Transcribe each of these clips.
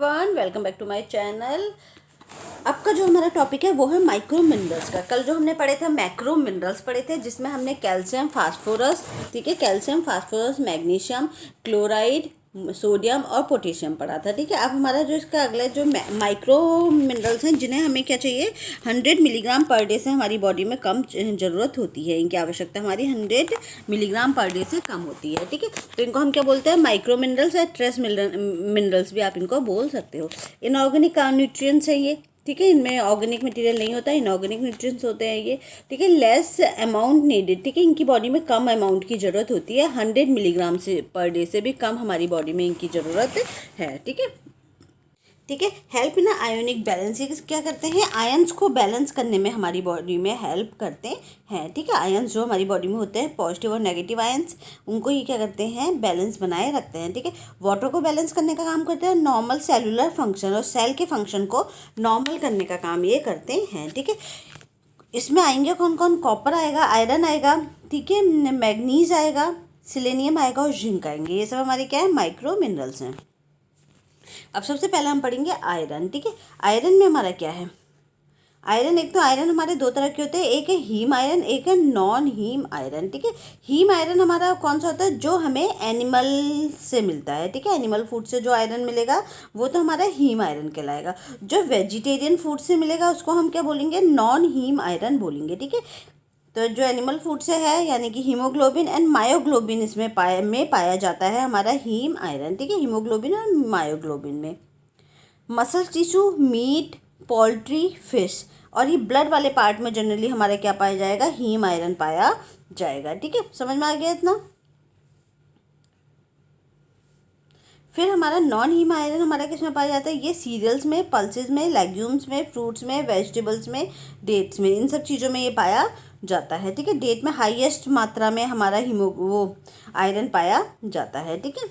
Everyone, welcome back to my channel. अब का जो हमारा टॉपिक है वो है माइक्रो मिनरल्स का। कल जो हमने पढ़े थे मैक्रो मिनरल्स पढ़े थे, जिसमें हमने कैल्शियम, फास्फोरस, ठीक है, calcium, phosphorus, magnesium, chloride, sodium और पोटेशियम पढ़ा था। ठीक है, अब हमारा जो इसका अगला जो माइक्रो मिनरल्स हैं, जिन्हें हमें क्या चाहिए, 100 मिलीग्राम पर डे से हमारी बॉडी में कम ज़रूरत होती है। इनकी आवश्यकता हमारी 100 मिलीग्राम पर डे से कम होती है। ठीक है, तो इनको हम क्या बोलते हैं, माइक्रो मिनरल्स या ट्रेस मिनरल्स भी आप इनको बोल सकते हो। इनऑर्गेनिक न्यूट्रिएंट्स है ये। ठीक है, इनमें ऑर्गेनिक मटेरियल नहीं होता, इनऑर्गेनिक न्यूट्रिएंट्स होते हैं ये। ठीक है, लेस अमाउंट नीडेड। ठीक है, इनकी बॉडी में कम अमाउंट की ज़रूरत होती है, 100 मिलीग्राम से पर डे से भी कम हमारी बॉडी में इनकी ज़रूरत है। ठीक है, ठीक है, हेल्प इन आयोनिक बैलेंस। ये क्या करते हैं, आयंस को बैलेंस करने में हमारी बॉडी में हेल्प करते हैं। ठीक है, आयंस जो हमारी बॉडी में होते हैं, पॉजिटिव और नेगेटिव आयंस, उनको ये क्या करते हैं, बैलेंस बनाए रखते हैं। ठीक है, वाटर को बैलेंस करने का काम करते हैं, नॉर्मल सेलुलर फंक्शन और सेल के फंक्शन को नॉर्मल करने का काम ये करते हैं। ठीक है, इसमें आएंगे कौन कौन, कॉपर आएगा, आयरन आएगा, ठीक है, मैग्नीज आएगा, सिलेनियम आएगा और जिंक आएंगे। ये सब हमारे क्या है, माइक्रो मिनरल्स हैं। अब सबसे पहले हम पढ़ेंगे आयरन। ठीक है, आयरन में हमारा क्या है, आयरन, एक तो आयरन हमारे दो तरह के होते हैं, एक है हीम आयरन, एक है नॉन हीम आयरन। ठीक है, हीम आयरन हमारा कौन सा होता है, जो हमें एनिमल से मिलता है। ठीक है, एनिमल फूड से जो आयरन मिलेगा वो तो हमारा हीम आयरन कहलाएगा। जो वेजिटेरियन फूड से मिलेगा उसको हम क्या बोलेंगे, नॉन हीम आयरन बोलेंगे। ठीक है, तो जो एनिमल फूड से है, यानी कि हीमोग्लोबिन एंड मायोग्लोबिन इसमें पाया जाता है हमारा हीम आयरन। ठीक है, हीमोग्लोबिन और मायोग्लोबिन में। Muscle tissue, meat, poultry, fish और ये ब्लड वाले पार्ट में जनरली हमारा क्या पाया जाएगा, हीम आयरन पाया जाएगा। ठीक है, समझ में आ गया इतना। फिर हमारा नॉन हीम आयरन हमारा किस में पाया जाता है, ये सीरियल्स में, पल्सेस में, लेग्यूम्स में, फ्रूट्स में, वेजिटेबल्स में, डेट्स में, इन सब चीज़ों में ये पाया जाता है। ठीक है, डेट में हाईएस्ट मात्रा में हमारा आयरन पाया जाता है। ठीक है,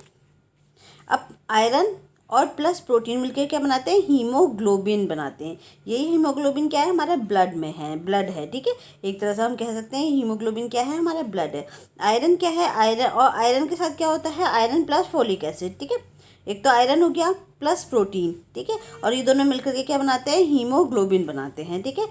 अब आयरन और प्लस प्रोटीन मिलकर क्या बनाते हैं, हीमोग्लोबिन बनाते हैं। यही हीमोग्लोबिन क्या है, हमारा ब्लड में है, ब्लड है। ठीक है, एक तरह से हम कह सकते हैं हीमोग्लोबिन क्या है, हमारा ब्लड है। आयरन क्या है, आयरन, और आयरन के साथ क्या होता है, आयरन प्लस फोलिक एसिड। ठीक है, एक तो आयरन हो गया प्लस प्रोटीन। ठीक है, और ये दोनों मिलकर के क्या बनाते हैं, हीमोग्लोबिन बनाते हैं। ठीक है,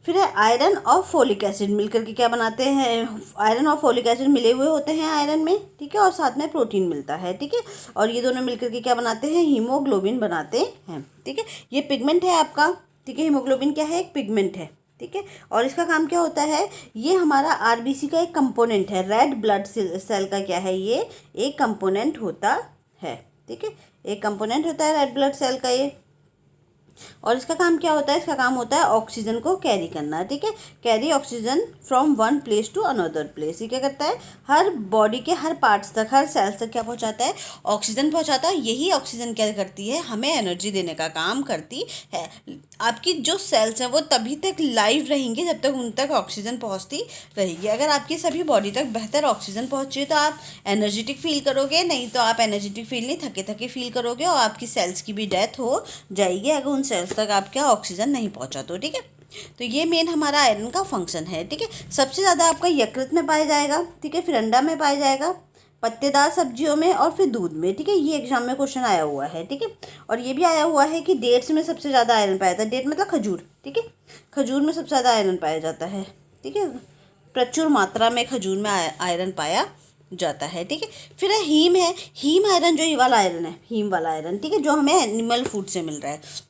फिर है आयरन और फोलिक एसिड मिलकर के क्या बनाते हैं, आयरन और फोलिक एसिड मिले हुए होते हैं आयरन में। ठीक है, और साथ में प्रोटीन मिलता है। ठीक है, और ये दोनों मिलकर के क्या बनाते हैं, हीमोग्लोबिन बनाते हैं। ठीक है, ये पिगमेंट है आपका। ठीक है, हीमोग्लोबिन क्या है, एक पिगमेंट है। ठीक है, और इसका काम क्या होता है, ये हमारा आरबीसी का एक कंपोनेंट है, रेड ब्लड सेल का क्या है, ये एक कंपोनेंट होता है। ठीक है, एक कंपोनेंट होता है रेड ब्लड सेल का ये। और इसका काम क्या होता है, इसका काम होता है ऑक्सीजन को कैरी करना। ठीक है, carry oxygen from one place to another place. ये क्या करता है, हर बॉडी के हर पार्ट्स तक, हर सेल्स तक क्या पहुंचाता है, ऑक्सीजन पहुंचाता है। यही ऑक्सीजन क्या करती है, हमें एनर्जी देने का काम करती है। आपकी जो सेल्स हैं वो तभी तक लाइव रहेंगी जब तक उन तक ऑक्सीजन पहुँचती रहेगी। अगर आपकी सभी बॉडी तक बेहतर ऑक्सीजन पहुँचे तो आप एनर्जेटिक फील करोगे, नहीं तो आप एनर्जेटिक फील नहीं, थके थके फील करोगे और आपकी सेल्स की भी डेथ हो जाएगी अगर उन सेल्स तक आपका ऑक्सीजन नहीं पहुंचा तो। ठीक है, तो ये मेन हमारा आयरन का फंक्शन है। ठीक है, सबसे ज़्यादा आपका यकृत में पाया जाएगा। ठीक है, फिर अंडा में पाया जाएगा, पत्तेदार सब्जियों में और फिर दूध में। ठीक है, ये एग्जाम में क्वेश्चन आया हुआ है। ठीक है, और ये भी आया हुआ है कि डेट्स में सबसे ज़्यादा आयरन पाया जाता है। डेट मतलब खजूर। ठीक है, खजूर में सबसे ज़्यादा आयरन पाया जाता है। ठीक है, प्रचुर मात्रा में खजूर में आयरन पाया जाता है। ठीक है, फिर हीम है, हीम आयरन जो ये वाला आयरन है, हीम वाला आयरन। ठीक है, जो हमें एनिमल फूड से मिल रहा है,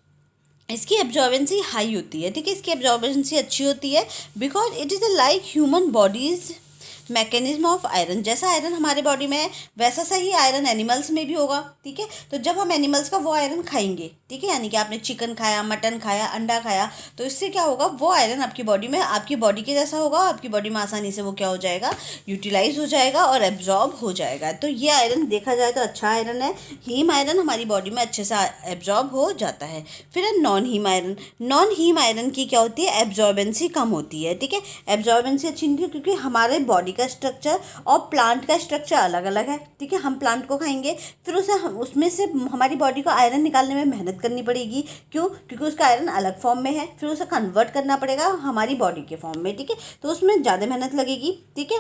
इसकी एब्जॉर्बेंसी हाई होती है। ठीक है, इसकी एब्जॉर्बेंसी अच्छी होती है because it is a like human bodies mechanism of iron. जैसा आयरन हमारे बॉडी में है वैसा सही आयरन एनिमल्स में भी होगा। ठीक है, तो जब हम एनिमल्स का वो आयरन खाएंगे, ठीक है, यानी कि आपने चिकन खाया, मटन खाया, अंडा खाया, तो इससे क्या होगा, वो आयरन आपकी बॉडी में, आपकी बॉडी के जैसा होगा, आपकी बॉडी में आसानी से वो क्या हो जाएगा, यूटिलाइज हो जाएगा और एब्जॉर्ब हो जाएगा। तो ये आयरन देखा जाए तो अच्छा आयरन है। हीम आयरन हमारी बॉडी में अच्छे से एब्जॉर्ब हो जाता है। फिर है non haem iron. Non haem iron की क्या होती है, एब्जॉर्बेंसी कम होती है। ठीक है, एब्जॉर्बेंसी अच्छी नहीं है क्योंकि हमारे बॉडी का स्ट्रक्चर और प्लांट का स्ट्रक्चर अलग अलग है। ठीक है, हम प्लांट को खाएंगे फिर उसमें से हमारी बॉडी को आयरन निकालने में मेहनत करनी पड़ेगी। क्यों, क्योंकि उसका आयरन अलग फॉर्म में है, फिर उसे कन्वर्ट करना पड़ेगा हमारी बॉडी के फॉर्म में। ठीक है, तो उसमें ज़्यादा मेहनत लगेगी। ठीक है,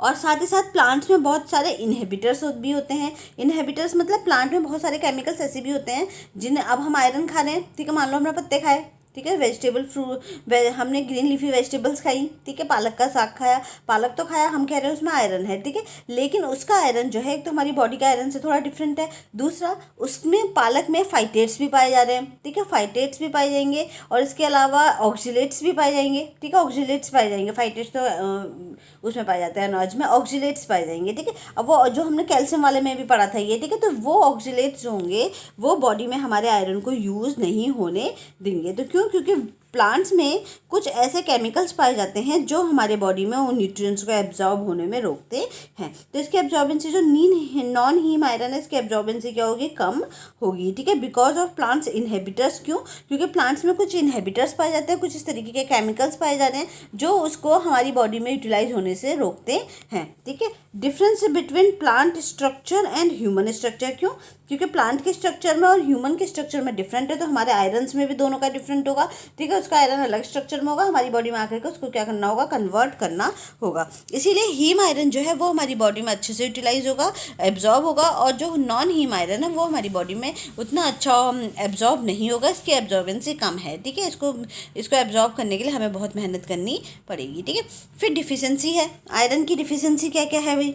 और साथ ही साथ प्लांट्स में बहुत सारे इनहिबिटर्स भी होते हैं। इनहिबिटर्स मतलब प्लांट में बहुत सारे केमिकल्स ऐसे भी होते हैं जिन्हें, अब हम आयरन खा रहे हैं, ठीक है, मान लो हमने पत्ते खाए, ठीक है, वेजिटेबल हमने ग्रीन लीफी वेजिटेबल्स खाई, ठीक है, पालक का साग खाया, पालक तो खाया, हम कह रहे हैं उसमें आयरन है, ठीक है, लेकिन उसका आयरन जो है, एक तो हमारी बॉडी का आयरन से थोड़ा डिफरेंट है, दूसरा उसमें पालक में फाइटेट्स भी पाए जा रहे हैं, ठीक है, फाइटेट्स भी पाए जाएंगे, और इसके अलावा ऑक्सीलेट्स भी पाए जाएंगे, ठीक है, ऑक्सीलेट्स पाए जाएंगे, फाइटेट्स तो उसमें पाए जाते हैं अनाज में, ऑक्सीलेट्स पाए जाएंगे, ठीक है। अब वो जो हमने कैल्शियम वाले में भी पढ़ा था ये, ठीक है, तो वो ऑक्सीलेट्स जो होंगे वो बॉडी में हमारे आयरन को यूज़ नहीं होने देंगे। तो क्योंकि प्लांट्स में कुछ ऐसे केमिकल्स पाए जाते हैं जो हमारे बॉडी में उन न्यूट्रिएंट्स को एब्जॉर्ब होने में रोकते हैं। तो इसकी एब्जॉर्बेंसी जो नॉन हीम आयरन है, इसकी एब्जॉर्बेंसी क्या होगी, कम होगी, ठीक है, बिकॉज ऑफ प्लांट्स इनहिबिटर्स। क्यों? क्योंकि प्लांट्स में कुछ इनहिबिटर्स पाए जाते हैं, कुछ इस तरीके के केमिकल्स पाए जाते हैं जो उसको हमारी बॉडी में यूटिलाइज होने से रोकते हैं, ठीक है। Difference between plant structure and human structure. क्यों? क्योंकि प्लांट के स्ट्रक्चर में और ह्यूमन के स्ट्रक्चर में डिफरेंट है, तो हमारे आयरन्स में भी दोनों का डिफरेंट होगा, ठीक है। उसका आयरन अलग स्ट्रक्चर में होगा, हमारी बॉडी में आकर के उसको क्या करना होगा, कन्वर्ट करना होगा। इसीलिए हीम आयरन जो है वो हमारी बॉडी में अच्छे से यूटिलाइज होगा, एब्जॉर्ब होगा, और जो नॉन हीम आयरन है वो हमारी बॉडी में उतना अच्छा एब्जॉर्ब नहीं होगा, इसकी एब्जॉर्बेंसी कम है, ठीक है। इसको एब्जॉर्ब करने के लिए हमें बहुत मेहनत करनी पड़ेगी, ठीक है। फिर डिफिशेंसी है, आयरन की डिफिशेंसी क्या क्या है भाई।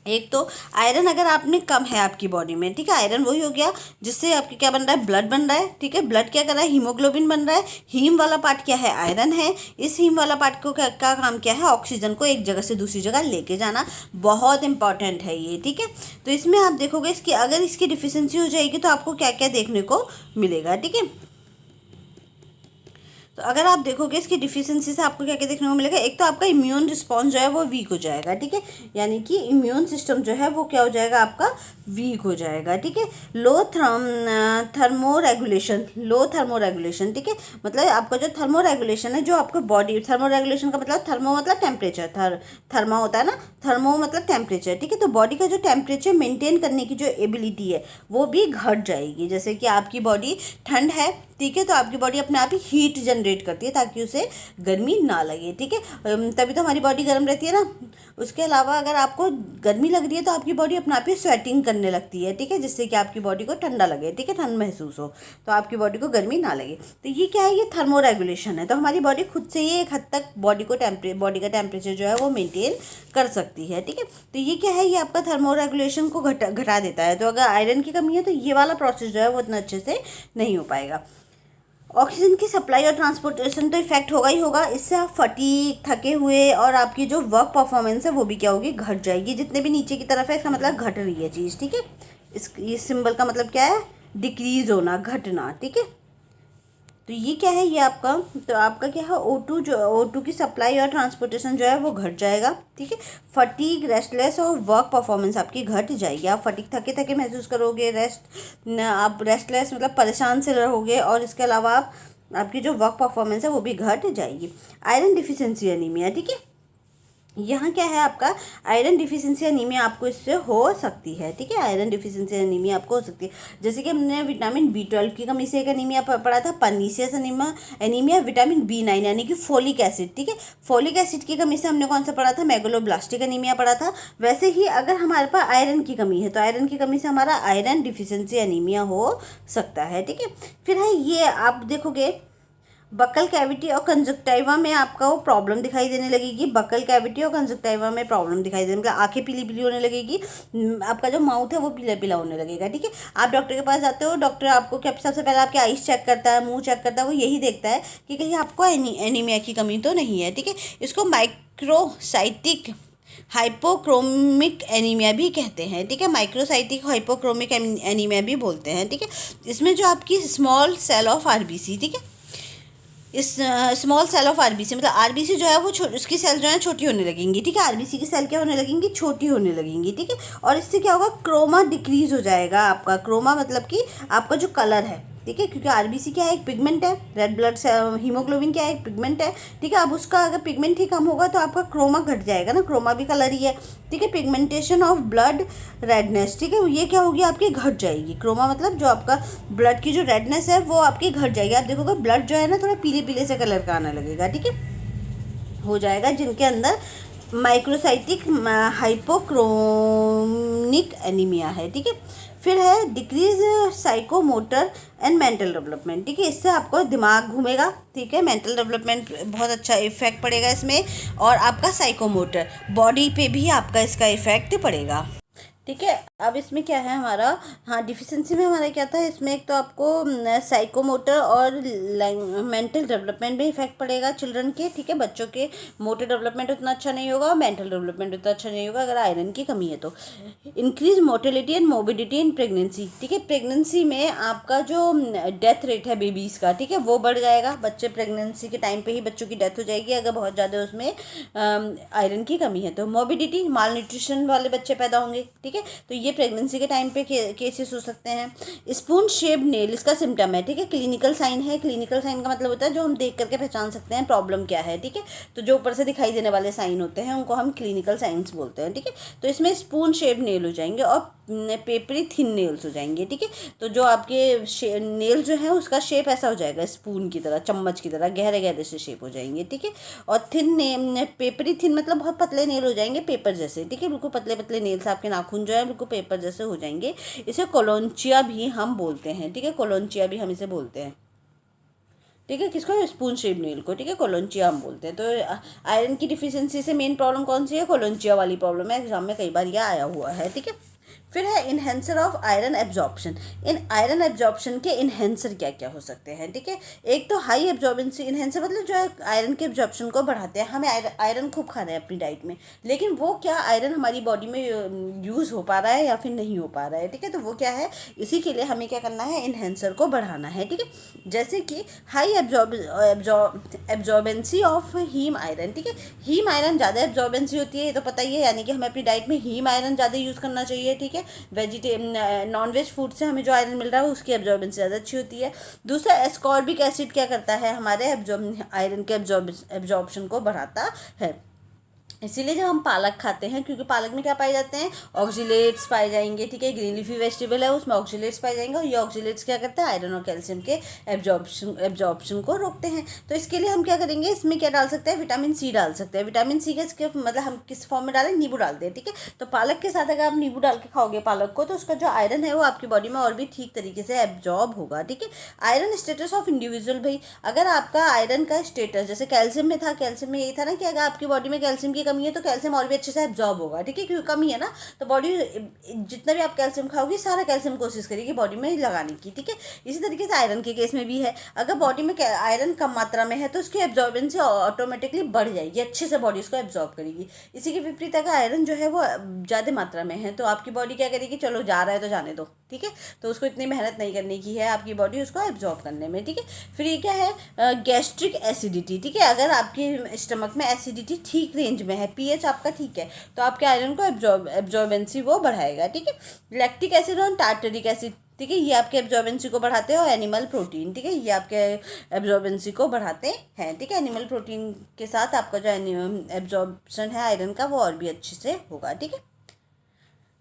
एक तो आयरन अगर आपने कम है आपकी बॉडी में, ठीक है, आयरन वही हो गया जिससे आपके क्या बन रहा है, ब्लड बन रहा है, ठीक है, ब्लड क्या कर रहा है, हीमोग्लोबिन बन रहा है। हीम वाला पार्ट क्या है, आयरन है। इस हीम वाला पार्ट को क्या काम क्या है, ऑक्सीजन को एक जगह से दूसरी जगह लेके जाना, बहुत इंपॉर्टेंट है ये, ठीक है। तो इसमें आप देखोगे इसकी अगर इसकी डिफिशेंसी हो जाएगी तो आपको क्या क्या देखने को मिलेगा, ठीक है। तो अगर आप देखोगे इसकी डिफिशियंसी से आपको क्या क्या देखने को मिलेगा, एक तो आपका इम्यून रिस्पॉन्स जो है वो वीक हो जाएगा, ठीक है, यानी कि इम्यून सिस्टम जो है वो क्या हो जाएगा, आपका वीक हो जाएगा, ठीक है। लो थर्मो रेगुलेशन, ठीक है, मतलब आपका जो थर्मो रेगुलेशन है, जो आपका बॉडी, थर्मो रेगुलेशन का मतलब, थर्मो मतलब टेम्परेचर, थर्मा होता है ना, थर्मो मतलब टेम्परेचर, ठीक है। तो बॉडी का जो टेम्परेचर मेंटेन करने की जो एबिलिटी है वो भी घट जाएगी। जैसे कि आपकी बॉडी ठंड है, ठीक है, तो आपकी बॉडी अपने आप ही हीट जनरेट करती है ताकि उसे गर्मी ना लगे, ठीक है, तभी तो हमारी बॉडी गर्म रहती है ना। उसके अलावा अगर आपको गर्मी लग रही है तो आपकी बॉडी अपने आप ही स्वेटिंग करने लगती है, ठीक है, जिससे कि आपकी बॉडी को ठंडा लगे, ठीक है, ठंड महसूस हो, तो आपकी बॉडी को गर्मी ना लगे। तो ये क्या है, ये थर्मो रेगुलेशन है। तो हमारी बॉडी खुद से ही एक हद तक बॉडी का टेम्परेचर जो है वो मेंटेन कर सकती है, ठीक है। तो ये क्या है, ये आपका थर्मो रेगुलेशन को घटा देता है। तो अगर आयरन की कमी है तो ये वाला प्रोसेस जो है वो इतना अच्छे से नहीं हो पाएगा। ऑक्सीजन की सप्लाई और ट्रांसपोर्टेशन तो इफेक्ट होगा ही होगा, इससे आप फटीग, थके हुए, और आपकी जो वर्क परफॉर्मेंस है वो भी क्या होगी, घट जाएगी। जितने भी नीचे की तरफ है इसका मतलब घट रही है चीज़, ठीक है। इस सिंबल का मतलब क्या है, डिक्रीज होना, घटना, ठीक है। तो ये क्या है, ये आपका, तो आपका क्या है, O2 की सप्लाई और ट्रांसपोर्टेशन जो है वो घट जाएगा, ठीक है। फटीग, रेस्टलेस और वर्क परफॉर्मेंस आपकी घट जाएगी। आप फटीग, थके थके महसूस करोगे, आप रेस्टलेस मतलब परेशान से रहोगे, और इसके अलावा आपकी जो वर्क परफॉर्मेंस है वो भी घट जाएगी। आयरन डिफिशिएंसी एनीमिया, ठीक है, यहाँ क्या है आपका, आयरन डिफिशिएंसी एनीमिया आपको इससे हो सकती है, ठीक है, आयरन डिफिशिएंसी एनीमिया आपको हो सकती है। जैसे कि हमने विटामिन B12 की कमी से एक एनीमिया पढ़ा था, पर्नीशियस एनीमिया, विटामिन B9 यानी कि फोलिक एसिड, ठीक है, फोलिक एसिड की कमी से हमने कौन सा पढ़ा था, मेगलोब्लास्टिक एनीमिया पढ़ा था। वैसे ही अगर हमारे पास आयरन की कमी है तो आयरन की कमी से हमारा आयरन डिफिशिएंसी एनीमिया हो सकता है, ठीक है। फिर है ये, आप देखोगे बकल कैविटी और कंजक्टाइवा में आपका वो प्रॉब्लम दिखाई देने लगेगी। बकल कैविटी और कंजक्टाइवा में प्रॉब्लम दिखाई देने, मतलब आंखें पीली पीली होने लगेगी, आपका जो माउथ है वो पीला पीला होने लगेगा, ठीक है। आप डॉक्टर के पास जाते हो, डॉक्टर आपको क्या सबसे पहले आपके आईज चेक करता है, मुंह चेक करता है, वो यही देखता है कि कहीं आपको एनीमिया की कमी तो नहीं है, ठीक है। इसको माइक्रोसाइटिक हाइपोक्रोमिक एनीमिया भी कहते हैं, ठीक है, माइक्रोसाइटिक हाइपोक्रोमिक एनीमिया भी बोलते हैं, ठीक है। इसमें जो आपकी स्मॉल सेल ऑफ आरबीसी, ठीक है, इस स्मॉल सेल ऑफ आरबीसी मतलब आरबीसी जो है वो उसकी सेल जो है छोटी होने लगेंगी, ठीक है, आरबीसी की सेल क्या होने लगेंगी, छोटी होने लगेंगी, ठीक है। और इससे क्या होगा, क्रोमा डिक्रीज हो जाएगा आपका। क्रोमा मतलब कि आपका जो कलर है, ठीक है, क्योंकि आरबीसी क्या है, एक पिगमेंट है, रेड ब्लड से हीमोग्लोबिन क्या है, एक पिगमेंट है, ठीक है। अब उसका अगर पिगमेंट ही कम होगा तो आपका क्रोमा घट जाएगा ना, क्रोमा भी कलर ही है, ठीक है। पिगमेंटेशन ऑफ ब्लड रेडनेस, ठीक है, ये क्या होगी, आपकी घट जाएगी। क्रोमा मतलब जो आपका ब्लड की जो रेडनेस है वो आपकी घट जाएगी। आप देखोगे ब्लड जो है ना थोड़ा पीले पीले से कलर का आने लगेगा, ठीक है, हो जाएगा। जिनके अंदर माइक्रोसाइटिक हाइपोक्रोनिक एनीमिया है, ठीक है। फिर है decrease psychomotor and mental development, ठीक है। इससे आपको दिमाग घूमेगा, ठीक है, मेंटल डेवलपमेंट बहुत अच्छा इफेक्ट पड़ेगा इसमें, और आपका साइकोमोटर बॉडी पे भी आपका इसका इफेक्ट पड़ेगा, ठीक है। अब इसमें क्या है हमारा, हाँ, डिफिशिएंसी में हमारा क्या था, इसमें एक तो आपको साइकोमोटर और मेंटल डेवलपमेंट में इफेक्ट पड़ेगा चिल्ड्रन के, ठीक है। बच्चों के मोटर डेवलपमेंट उतना अच्छा नहीं होगा और मेंटल डेवलपमेंट उतना अच्छा नहीं होगा अगर आयरन की कमी है तो। Increase mortality and morbidity in pregnancy, ठीक है। प्रेगनेंसी में आपका जो डेथ रेट है बेबीज़ का, ठीक है, वो बढ़ जाएगा। बच्चे प्रेगनेंसी के टाइम पे ही बच्चों की डेथ हो जाएगी अगर बहुत ज़्यादा उसमें आयरन की कमी है तो। मोबिडिटी, माल न्यूट्रिशन वाले बच्चे पैदा होंगे, ठीक है, तो ये प्रेगनेंसी के टाइम पे केसेस हो सकते हैं। स्पून शेप्ड नेल इसका सिम्टम है, ठीक है, क्लिनिकल साइन है। क्लिनिकल साइन का मतलब होता है जो हम देख करके पहचान सकते हैं प्रॉब्लम क्या है, ठीक है। तो जो ऊपर से दिखाई देने वाले साइन होते हैं उनको हम क्लिनिकल साइंस बोलते हैं, ठीक है। तो इसमें स्पून शेप्ड नेल हो जाएंगे और पेपरी थिन नेल्स हो जाएंगे, ठीक है। तो जो आपके नेल जो है उसका शेप ऐसा हो जाएगा स्पून की तरह, चम्मच की तरह गहरे गहरे से शेप हो जाएंगे, ठीक है। और पेपरी थिन मतलब बहुत पतले नेल हो जाएंगे, पेपर जैसे, ठीक है, बिल्कुल पतले पतले नेल्स, आपके नाखून जो है बिल्कुल पेपर जैसे हो जाएंगे। इसे कोलोंचिया भी हम बोलते हैं, ठीक है, कोलोंचिया भी हम इसे बोलते हैं, ठीक है। किसको? स्पून शेप नेल को, ठीक है, कोलोंचिया हम बोलते हैं। तो आयरन की डिफिशियंसी से मेन प्रॉब्लम कौन सी है? कोलोंचिया वाली प्रॉब्लम है, एग्जाम में कई बार यह आया हुआ है, ठीक है। फिर है enhancer of iron absorption. In iron absorption के इन्हेंसर क्या क्या हो सकते हैं, ठीक है। एक तो हाई एब्जॉर्बेंसी, इन्हेंसर मतलब जो है आयरन के एब्जॉर्प्शन को बढ़ाते हैं। हमें आयरन खूब खाना है अपनी डाइट में, लेकिन वो क्या आयरन हमारी बॉडी में यूज़ हो पा रहा है या फिर नहीं हो पा रहा है, ठीक है। तो वो क्या है, इसी के लिए हमें क्या करना है, इन्हेंसर को बढ़ाना है, ठीक है। जैसे कि high absorbency of haem iron, ठीक है। हीम आयरन ज़्यादा एब्जॉर्बेंसी होती है, ये तो पता ही है, यानी कि हमें अपनी डाइट में हीम आयरन ज़्यादा यूज़ करना चाहिए, ठीक है। नॉन वेज फूड से हमें जो आयरन मिल रहा है उसकी एब्जॉर्बेंसी ज़्यादा अच्छी होती है। दूसरा, एस्कॉर्बिक एसिड क्या करता है, हमारे आयरन के एब्जॉर्प्शन को बढ़ाता है। इसीलिए जब हम पालक खाते हैं, क्योंकि पालक में क्या पाए जाते हैं, ऑक्सीलेट्स पाए जाएंगे, ठीक है। ग्रीन लीफी वेजिटेबल है, उसमें ऑक्सीलेट्स पाए जाएंगे, और ये ऑक्सीलेट्स क्या करते हैं, आयरन और कैल्शियम के एब्जॉर्प्शन को रोकते हैं। तो इसके लिए हम क्या करेंगे, इसमें क्या डाल सकते हैं, विटामिन सी डाल सकते हैं। विटामिन सी का मतलब हम किस फॉर्म में डालें, नींबू डालते हैं, ठीक है। तो पालक के साथ अगर आप नींबू डाल के खाओगे पालक को, तो उसका जो आयरन है वो आपकी बॉडी में और भी ठीक तरीके से एब्जॉर्ब होगा, ठीक है। आयरन स्टेटस ऑफ इंडिविजुअल, भाई अगर आपका आयरन का स्टेटस जैसे कैल्शियम में था, कैल्शियम में यही था ना कि अगर आपकी बॉडी में कैल्शियम की कमी है तो कैल्शियम और भी अच्छे से एब्जॉर्ब होगा, ठीक है, क्योंकि कमी है ना, तो बॉडी जितना भी आप कैल्शियम खाओगे सारा कैल्शियम कोशिश करेगी बॉडी में लगाने की, ठीक है। इसी तरीके से आयरन के केस में भी है, अगर बॉडी में आयरन कम मात्रा में है तो उसकी एब्जॉर्बेंसी ऑटोमेटिकली बढ़ जाएगी, अच्छे से बॉडी उसको एब्जॉर्ब करेगी। इसी के विपरीत अगर आयरन जो है वो ज़्यादा मात्रा में है तो आपकी बॉडी क्या करेगी, चलो जा रहा है तो जाने दो, ठीक है, तो उसको इतनी मेहनत नहीं करने की है आपकी बॉडी उसको एब्जॉर्ब करने में, ठीक है। फिर ये क्या है, गैस्ट्रिक एसिडिटी, ठीक है। अगर आपकी स्टमक में एसिडिटी ठीक रेंज में है, पीएच आपका ठीक है, तो आपके आयरन को एब्जॉर्बेंसी वो बढ़ाएगा, ठीक है। लैक्टिक एसिड और टार्टरिक एसिड, ठीक है, ये आपके एब्जॉर्बेंसी को बढ़ाते हैं, और एनिमल प्रोटीन, ठीक है, ये आपके एब्जॉर्बेंसी को बढ़ाते हैं, ठीक है। एनिमल प्रोटीन के साथ आपका जो एब्जॉर्प्शन है आयरन का वो और भी अच्छे से होगा, ठीक है।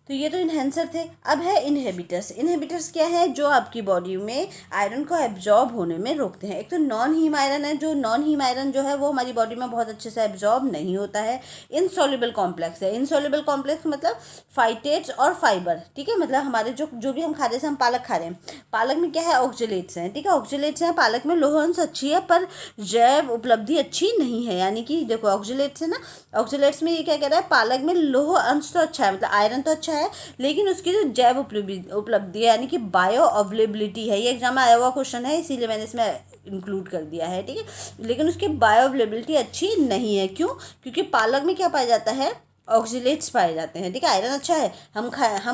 तो ये तो इन्हेंसर थे। अब है इनहिबिटर्स। इनहिबिटर्स क्या है, जो आपकी बॉडी में आयरन को एब्जॉर्ब होने में रोकते हैं। एक तो नॉन हीम आयरन है, जो नॉन हीम आयरन जो है वो हमारी बॉडी में बहुत अच्छे से एब्जॉर्ब नहीं होता है। इनसॉल्युबल कॉम्प्लेक्स है। इनसॉल्युबल कॉम्प्लेक्स मतलब फाइटेट्स और फाइबर, ठीक है, मतलब हमारे जो भी हम खा रहे हैं, जैसे हम पालक खा रहे हैं, पालक में क्या है, ऑक्जेलेट्स हैं, ठीक है, ऑक्जेलेट्स हैं। पालक में लौह अंश अच्छी है पर जैव उपलब्धि अच्छी नहीं है, यानी कि देखो ऑक्जेलेट्स है ना, ऑक्जेलेट्स में ये क्या कह रहा है, पालक में लौह अंश तो अच्छा है, मतलब आयरन तो अच्छा है, लेकिन उसकी जो जैव उपलब्धि है, यानी कि बायो अवेलेबिलिटी है, ये एग्जाम में आया हुआ क्वेश्चन है, इसीलिए मैंने इसमें इंक्लूड कर दिया है, ठीक है। लेकिन उसकी बायो अवेलेबिलिटी अच्छी नहीं है, क्यों? क्योंकि पालक में क्या पाया जाता है, ऑक्सीलेट्स पाए जाते हैं, ठीक है। आयरन अच्छा है, हम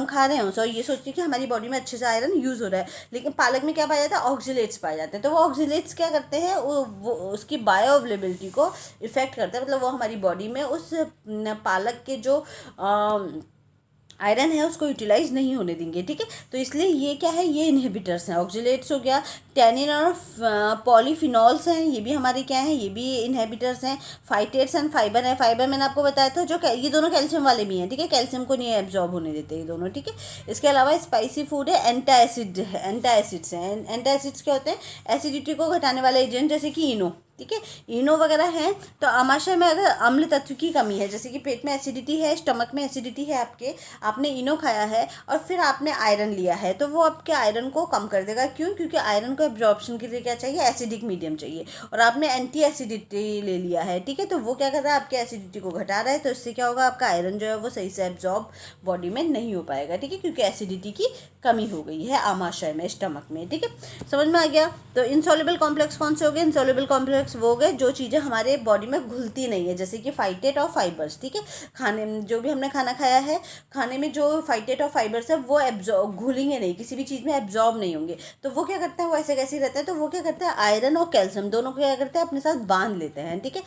खा रहे हैं, सो ये सोचते हैं कि हमारी बॉडी में अच्छे से आयरन यूज़ हो रहा है, लेकिन पालक में क्या पाया जाता है, ऑक्सीलेट्स पाए जाते हैं। तो वो ऑक्सीलेट्स क्या करते हैं, वो उसकी बायो अवेलेबिलिटी को इफेक्ट करते हैं, मतलब वो हमारी बॉडी में उस पालक के जो आयरन है उसको यूटिलाइज नहीं होने देंगे, ठीक है। तो इसलिए ये क्या है, ये इनहिबिटर्स हैं। ऑक्सीलेट्स हो गया, टैनिन और पॉलीफिनॉल्स हैं, ये भी हमारे क्या हैं, ये भी इनहिबिटर्स हैं। फाइटेट्स एंड फाइबर है, फाइबर मैंने आपको बताया था, जो ये दोनों कैल्शियम वाले भी हैं, ठीक है, कैल्शियम को नहीं एब्जॉर्ब होने देते ये दोनों, ठीक है। इसके अलावा स्पाइसी फूड है, एंटासिड्स हैं। एंटासिड्स क्या होते हैं, एसिडिटी को घटाने वाले एजेंट, जैसे कि इनो, ठीक है। इनो वगैरह है तो आमाशय में अगर अम्ल तत्व की कमी है, जैसे कि पेट में एसिडिटी है, स्टमक में एसिडिटी है आपके, आपने इनो खाया है और फिर आपने आयरन लिया है, तो वो आपके आयरन को कम कर देगा। क्यों? क्योंकि आयरन को एब्जॉर्प्शन के लिए क्या चाहिए? एसिडिक मीडियम चाहिए, और आपने एंटी एसिडिटी ले लिया है, ठीक है, तो वो क्या कर रहा है? आपके एसिडिटी को घटा रहा है, तो इससे क्या होगा? आपका आयरन जो है वो सही से एब्जॉर्ब बॉडी में नहीं हो पाएगा, ठीक है, क्योंकि एसिडिटी की कमी हो गई है आमाशय में, स्टमक में, ठीक है। समझ में आ गया? तो इनसॉल्युबल कॉम्प्लेक्स कौन से हो गए? इनसॉल्युबल कॉम्प्लेक्स वो हो गए जो चीज़ें हमारे बॉडी में घुलती नहीं है, जैसे कि फाइटेट और फाइबर्स, ठीक है। खाने में जो भी हमने खाना खाया है, खाने में जो फाइटेट और फाइबर्स है वो एब्जॉर्ब घुलेंगे नहीं, किसी भी चीज़ में एब्जॉर्ब नहीं होंगे, तो वो क्या करते हैं? वो ऐसे कैसे रहते हैं, तो वो क्या करते हैं? आयरन और कैल्शियम दोनों को क्या करते हैं? अपने साथ बांध लेते हैं, ठीक है।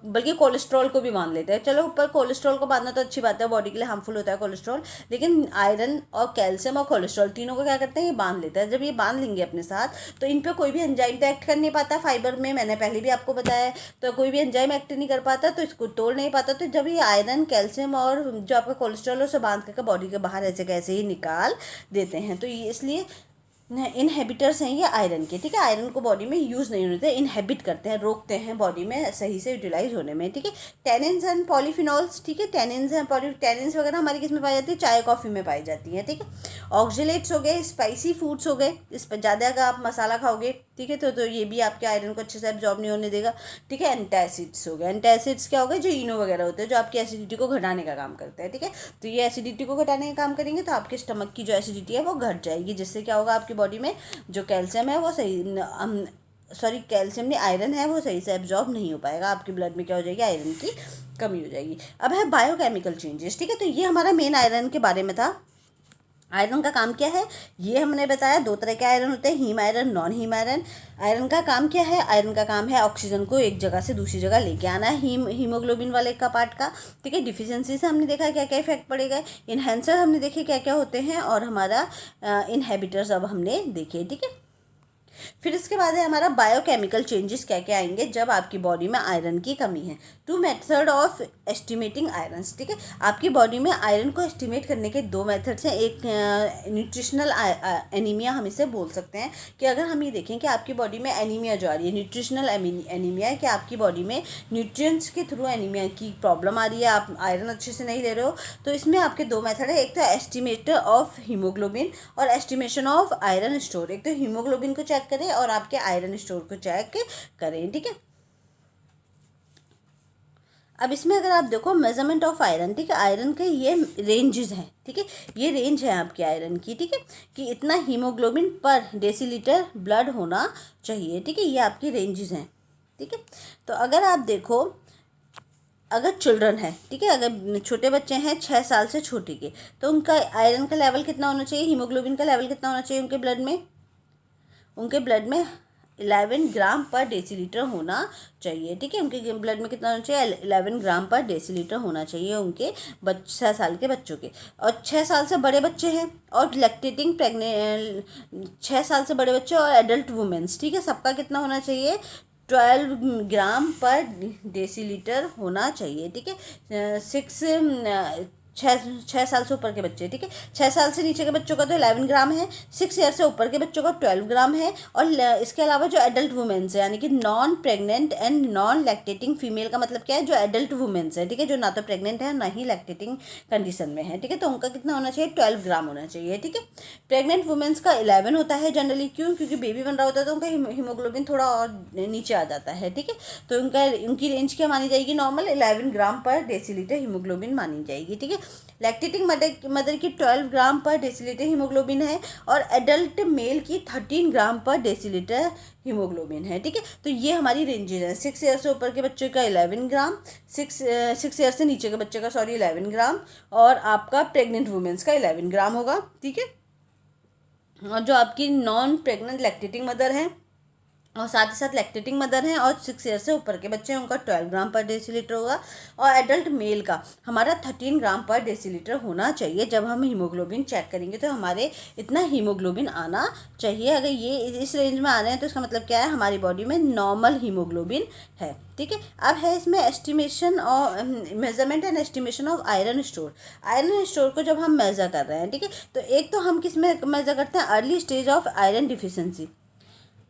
बल्कि कोलेस्ट्रॉल को भी बांध लेते हैं। चलो, ऊपर कोलेस्ट्रॉल को बांधना तो अच्छी बात है, बॉडी के लिए हार्मफुल होता है कोलेस्ट्रॉल, लेकिन आयरन और कैल्शियम और कोलेस्ट्रॉल तीनों को क्या करते हैं? ये बांध लेते हैं। जब ये बांध लेंगे अपने साथ, तो इन पर कोई भी एंजाइम तो एक्ट कर नहीं पाता। फाइबर में मैंने पहले भी आपको बताया है, तो कोई भी एंजाइम एक्ट नहीं कर पाता, तो इसको तोड़ नहीं पाता। तो जब ये आयरन, कैल्शियम और जो आपका कोलेस्ट्रॉल है उसे बांध करके बॉडी के बाहर ऐसे कैसे ही निकाल देते हैं। तो ये इसलिए इनहेबिटर्स हैं ये आयरन के, ठीक है। आयरन को बॉडी में यूज़ नहीं होने देते, इनहेबिट करते हैं, रोकते हैं बॉडी में सही से यूटिलाइज होने में, ठीक है। टेनिन्स एंड पॉलीफिनॉल्स, ठीक है, टेनिन्स हैं, टेनिन्स वगैरह हमारी किस में पाई जाती है? चाय कॉफ़ी में पाई जाती है, ठीक है। ऑक्जेलेट्स हो गए, स्पाइसी फूड्स हो गए, इस पर ज़्यादा अगर आप मसाला खाओगे, ठीक है, तो ये भी आपके आयरन को अच्छे से एब्जॉर्ब नहीं होने देगा, ठीक है। एंटासिड्स हो गए, एंटासिड्स क्या हो गए? जो इनो वगैरह होते हैं, जो आपकी एसिडिटी को घटाने का काम करते हैं, ठीक है। तो ये एसिडिटी को घटाने का काम करेंगे, तो आपके स्टमक की जो एसिडिटी है वो घट जाएगी, जिससे क्या होगा? आपकी बॉडी में जो कैल्शियम है वो कैल्शियम नहीं, आयरन है वो सही से एब्जॉर्ब नहीं हो पाएगा, आपके ब्लड में क्या हो जाएगी? आयरन की कमी हो जाएगी। अब है बायोकेमिकल चेंजेस, ठीक है। तो ये हमारा मेन आयरन के बारे में था। आयरन का काम क्या है ये हमने बताया। दो तरह के आयरन होते हैं, haem iron, non haem iron. Iron का काम क्या है? आयरन का काम है ऑक्सीजन को एक जगह से दूसरी जगह लेके आना है, हीमोग्लोबिन वाले का पार्ट का, ठीक है। डिफिशियंसी से हमने देखा क्या क्या इफेक्ट पड़ेगा, इन्हेंसर हमने देखे क्या क्या होते हैं, और हमारा इनहेबिटर्स अब हमने देखे, ठीक है। फिर इसके बाद है हमारा बायोकेमिकल चेंजेस क्या क्या आएंगे जब आपकी बॉडी में आयरन की कमी है। 2 मेथड ऑफ एस्टिमेटिंग आयरन्स, ठीक है। आपकी बॉडी में आयरन को एस्टिमेट करने के 2 मेथड्स हैं। एक न्यूट्रिशनल एनीमिया हम इसे बोल सकते हैं, कि अगर हम ये देखें कि आपकी बॉडी में एनीमिया जो आ रही है, न्यूट्रिशनल एनीमिया है, कि आपकी बॉडी में न्यूट्रिएंट्स के थ्रू एनीमिया की प्रॉब्लम आ रही है, आप आयरन अच्छे से नहीं ले रहे हो, तो इसमें आपके 2 मेथड है। एक तो एस्टिमेटर ऑफ हीमोग्लोबिन और एस्टिमेशन ऑफ आयरन स्टोर। एक तो हीमोग्लोबिन को चेक करें और आपके आयरन स्टोर को चेक करें, ठीक है। अब इसमें अगर आप देखो मेजरमेंट ऑफ आयरन, ठीक है, आयरन के ये रेंजेस हैं, ठीक है, ये रेंज है आपके आयरन की, ठीक है, कि इतना हीमोग्लोबिन पर डेसीलीटर ब्लड होना चाहिए, ठीक है, ये आपकी रेंजेस हैं, ठीक है। तो अगर आप देखो, अगर चिल्ड्रन है, ठीक है, अगर छोटे बच्चे हैं 6 साल से छोटे के, तो उनका आयरन का लेवल कितना होना चाहिए, हीमोग्लोबिन का लेवल कितना होना चाहिए उनके ब्लड में 11 ग्राम पर डेसीलीटर होना चाहिए, ठीक है। उनके ब्लड में कितना होना चाहिए? 11 ग्राम पर डेसीलीटर होना चाहिए उनके 6 साल के बच्चों के। और 6 साल से बड़े बच्चे हैं और लैक्टेटिंग प्रेग्नेंट 6 साल से बड़े बच्चे और एडल्ट वुमेन्स, ठीक है, सबका कितना होना चाहिए? 12 ग्राम पर डेसीलीटर होना चाहिए, ठीक है। 6 साल से ऊपर के बच्चे, ठीक है, 6 साल से नीचे के बच्चों का तो 11 ग्राम है, 6 ईयर से ऊपर के बच्चों का 12 ग्राम है, और इसके अलावा जो एडल्ट वुमेन्स है, यानी कि non pregnant and non lactating female का मतलब क्या है? जो एडल्ट वुमेन्स है, ठीक है, जो ना तो प्रेग्नेंट है ना ही लैक्टेटिंग कंडीशन में है, ठीक है, तो उनका कितना होना चाहिए? 12 ग्राम होना चाहिए, ठीक है। प्रेग्नेंट वुमेन्स का 11 होता है जनरली, क्यों? क्योंकि बेबी बन रहा होता है तो उनका हीमोग्लोबिन थोड़ा और नीचे आ जाता है, ठीक है, तो उनकी रेंज क्या मानी जाएगी? नॉर्मल 11 ग्राम पर डेसीलीटर हीमोग्लोबिन मानी जाएगी, ठीक है। लैक्टेटिंग मदर की 12 ग्राम पर डेसीलीटर हीमोग्लोबिन है, और एडल्ट मेल की 13 ग्राम पर डेसीलीटर हीमोग्लोबिन है, ठीक है। तो ये हमारी रेंजेज है। 6 ईयर से ऊपर के बच्चे का 11 ग्राम, 6 ईयर से नीचे के बच्चे का 11 ग्राम, और आपका प्रेग्नेंट वुमेन्स का 11 ग्राम होगा, ठीक है। और जो आपकी नॉन प्रेग्नेंट लैक्टेटिंग मदर है और साथ ही साथ लैक्टेटिंग मदर हैं और 6 ईयर से ऊपर के बच्चे हैं, उनका 12 ग्राम पर डेसीलीटर होगा, और एडल्ट मेल का हमारा 13 ग्राम पर डेसीलीटर होना चाहिए। जब हम हीमोग्लोबिन चेक करेंगे तो हमारे इतना हीमोग्लोबिन आना चाहिए। अगर ये इस रेंज में आ रहे हैं तो इसका मतलब क्या है? हमारी बॉडी में नॉर्मल हीमोग्लोबिन है, ठीक है। अब है इसमें एस्टिमेशन और measurement and estimation of iron store. Iron store को जब हम मेज़र कर रहे हैं, ठीक है, तो एक तो हम किस में मेज़र करते हैं? Early stage of iron deficiency,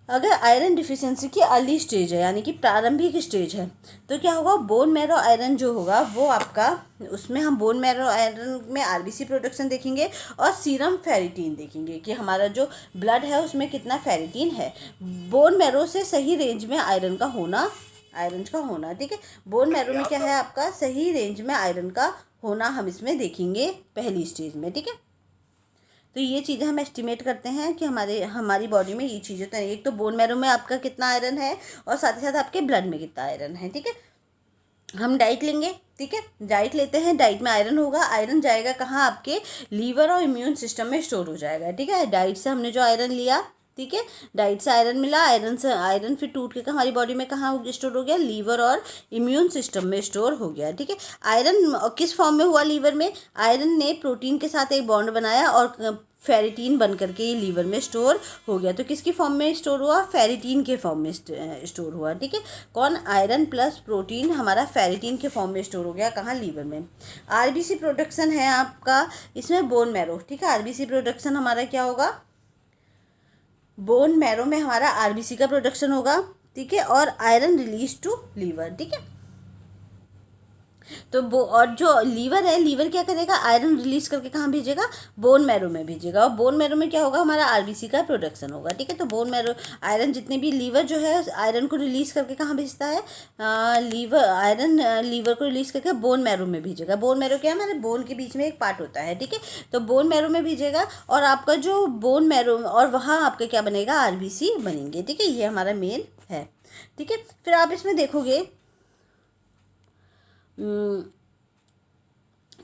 अगर आयरन डिफिशियंसी की अर्ली स्टेज है यानी कि प्रारंभिक स्टेज है तो क्या होगा, बोन मैरो आयरन जो होगा वो आपका, उसमें हम बोन मैरो आयरन में आरबीसी प्रोडक्शन देखेंगे और सीरम फेरिटीन देखेंगे कि हमारा जो ब्लड है उसमें कितना फेरिटीन है। बोन मैरो से सही रेंज में आयरन का होना, ठीक है। बोन मैरो में क्या है आपका, सही रेंज में आयरन का होना हम इसमें देखेंगे पहली स्टेज में, ठीक है। तो ये चीज़ें हम एस्टिमेट करते हैं कि हमारी बॉडी में ये चीज़ें, तो एक तो बोन मैरो में आपका कितना आयरन है और साथ ही साथ आपके ब्लड में कितना आयरन है, ठीक है। हम डाइट लेंगे, ठीक है, डाइट लेते हैं, डाइट में आयरन होगा, आयरन जाएगा कहाँ, आपके लीवर और इम्यून सिस्टम में स्टोर हो जाएगा, ठीक है। डाइट से हमने जो आयरन लिया, ठीक है, डाइट से आयरन मिला, आयरन फिर टूट के हमारी बॉडी में कहाँ स्टोर हो गया, लीवर और इम्यून सिस्टम में स्टोर हो गया, ठीक है। आयरन किस फॉर्म में हुआ लीवर में, आयरन ने प्रोटीन के साथ एक बॉन्ड बनाया और फेरिटीन बन करके ये लीवर में स्टोर हो गया। तो किसकी फॉर्म में स्टोर हुआ, फेरिटीन के फॉर्म में स्टोर हुआ, ठीक है। कौन, आयरन प्लस प्रोटीन हमारा फेरिटीन के फॉर्म में स्टोर हो गया, कहाँ, लीवर में। आरबीसी प्रोडक्शन है आपका इसमें बोन मैरो, ठीक है। आरबीसी प्रोडक्शन हमारा क्या होगा, बोन मैरो में हमारा आरबीसी का प्रोडक्शन होगा, ठीक है, और आयरन रिलीज टू लीवर, ठीक है। तो वो, और जो लीवर है, लीवर क्या करेगा, आयरन रिलीज करके कहाँ भेजेगा, बोन मैरो में भेजेगा, और बोन मैरो में क्या होगा, हमारा आरबीसी का प्रोडक्शन होगा, ठीक है। तो बोन मैरो, आयरन जितने भी, लीवर जो है आयरन को रिलीज करके कहाँ भेजता है, आयरन लीवर को रिलीज करके बोन मैरो में भेजेगा। बोन मैरो क्या है, हमारे बोन के बीच में एक पार्ट होता है, ठीक है। तो बोन मैरो में भेजेगा और आपका जो बोन मैरो, और वहाँ आपका क्या बनेगा, आरबीसी बनेंगे, ठीक है। ये हमारा मेन है, ठीक है। फिर आप इसमें देखोगे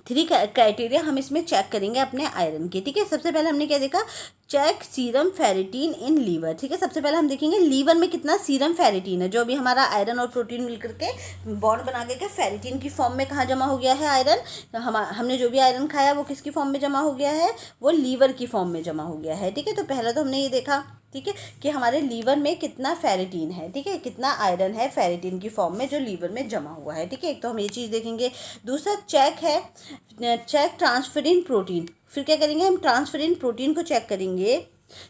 3 क्राइटेरिया हम इसमें चेक करेंगे अपने आयरन के, ठीक है। सबसे पहले हमने क्या देखा, check serum ferritin in liver, ठीक है। सबसे पहले हम देखेंगे लीवर में कितना सीरम फेरिटीन है, जो अभी हमारा आयरन और प्रोटीन मिलकर के बॉन्ड बना के फेरिटीन की फॉर्म में कहाँ जमा हो गया है आयरन, हमने जो भी आयरन खाया वो किसकी फॉर्म में जमा हो गया है, वो लीवर की फॉर्म में जमा हो गया है, ठीक है। तो पहला तो हमने ये देखा, ठीक है, कि हमारे लीवर में कितना फेरिटीन है, ठीक है, कितना आयरन है फेरिटीन की फॉर्म में जो लीवर में जमा हुआ है, ठीक है। एक तो हम ये चीज़ देखेंगे। दूसरा चेक है, चेक ट्रांसफेरिन प्रोटीन। फिर क्या करेंगे, हम ट्रांसफेरिन प्रोटीन को चेक करेंगे,